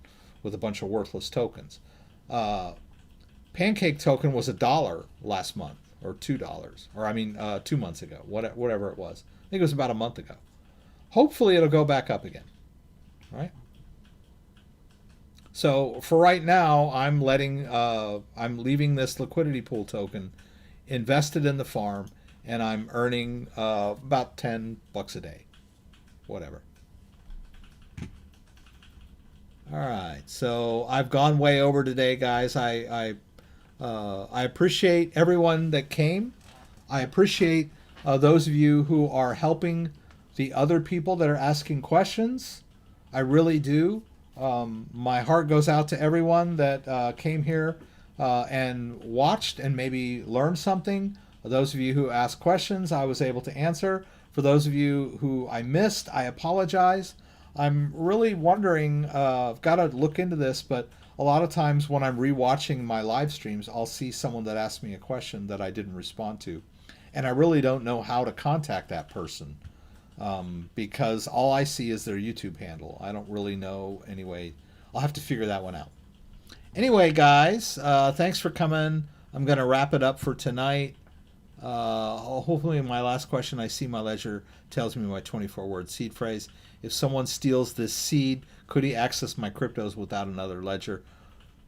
with a bunch of worthless tokens. PANCAKE token was $1 last month, or $2, or 2 months ago, whatever it was. I think it was about a month ago. Hopefully it'll go back up again, right? So for right now, I'm leaving this liquidity pool token invested in the farm, and I'm earning about $10 a day, whatever. All right, so I've gone way over today, guys. I appreciate everyone that came. I appreciate those of you who are helping the other people that are asking questions. I really do. My heart goes out to everyone that came here and watched and maybe learned something. Those of you who asked questions, I was able to answer. For those of you who I missed, I apologize. I'm really wondering, I've got to look into this, but a lot of times when I'm rewatching my live streams, I'll see someone that asked me a question that I didn't respond to. And I really don't know how to contact that person. because all I see is their YouTube handle. I don't really know anyway. I'll have to figure that one out. Anyway, guys, thanks for coming. I'm going to wrap it up for tonight. Hopefully, my last question, I see my ledger tells me my 24-word seed phrase. If someone steals this seed, could he access my cryptos without another ledger,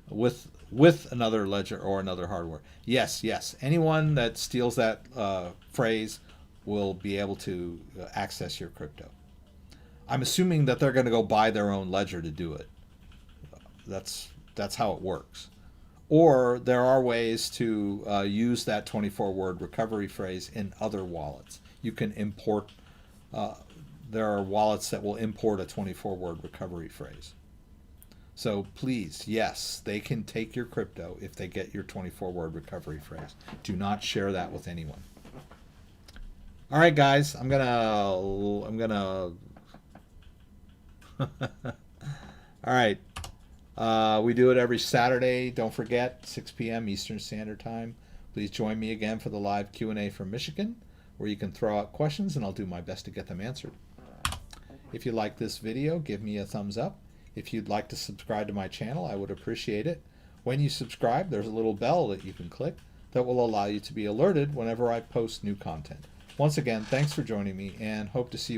with another ledger or another hardware? Yes, yes. Anyone that steals that phrase will be able to access your crypto. I'm assuming that they're going to go buy their own ledger to do it. That's how it works. Or there are ways to use that 24-word recovery phrase in other wallets. You can import, there are wallets that will import a 24-word recovery phrase. So please, yes, they can take your crypto if they get your 24-word recovery phrase. Do not share that with anyone. All right, guys, I'm gonna all right. We do it every Saturday. Don't forget, 6 p.m. Eastern Standard Time. Please join me again for the live Q&A from Michigan, where you can throw out questions and I'll do my best to get them answered. If you like this video, give me a thumbs up. If you'd like to subscribe to my channel, I would appreciate it. When you subscribe, there's a little bell that you can click that will allow you to be alerted whenever I post new content. Once again, thanks for joining me and hope to see you again.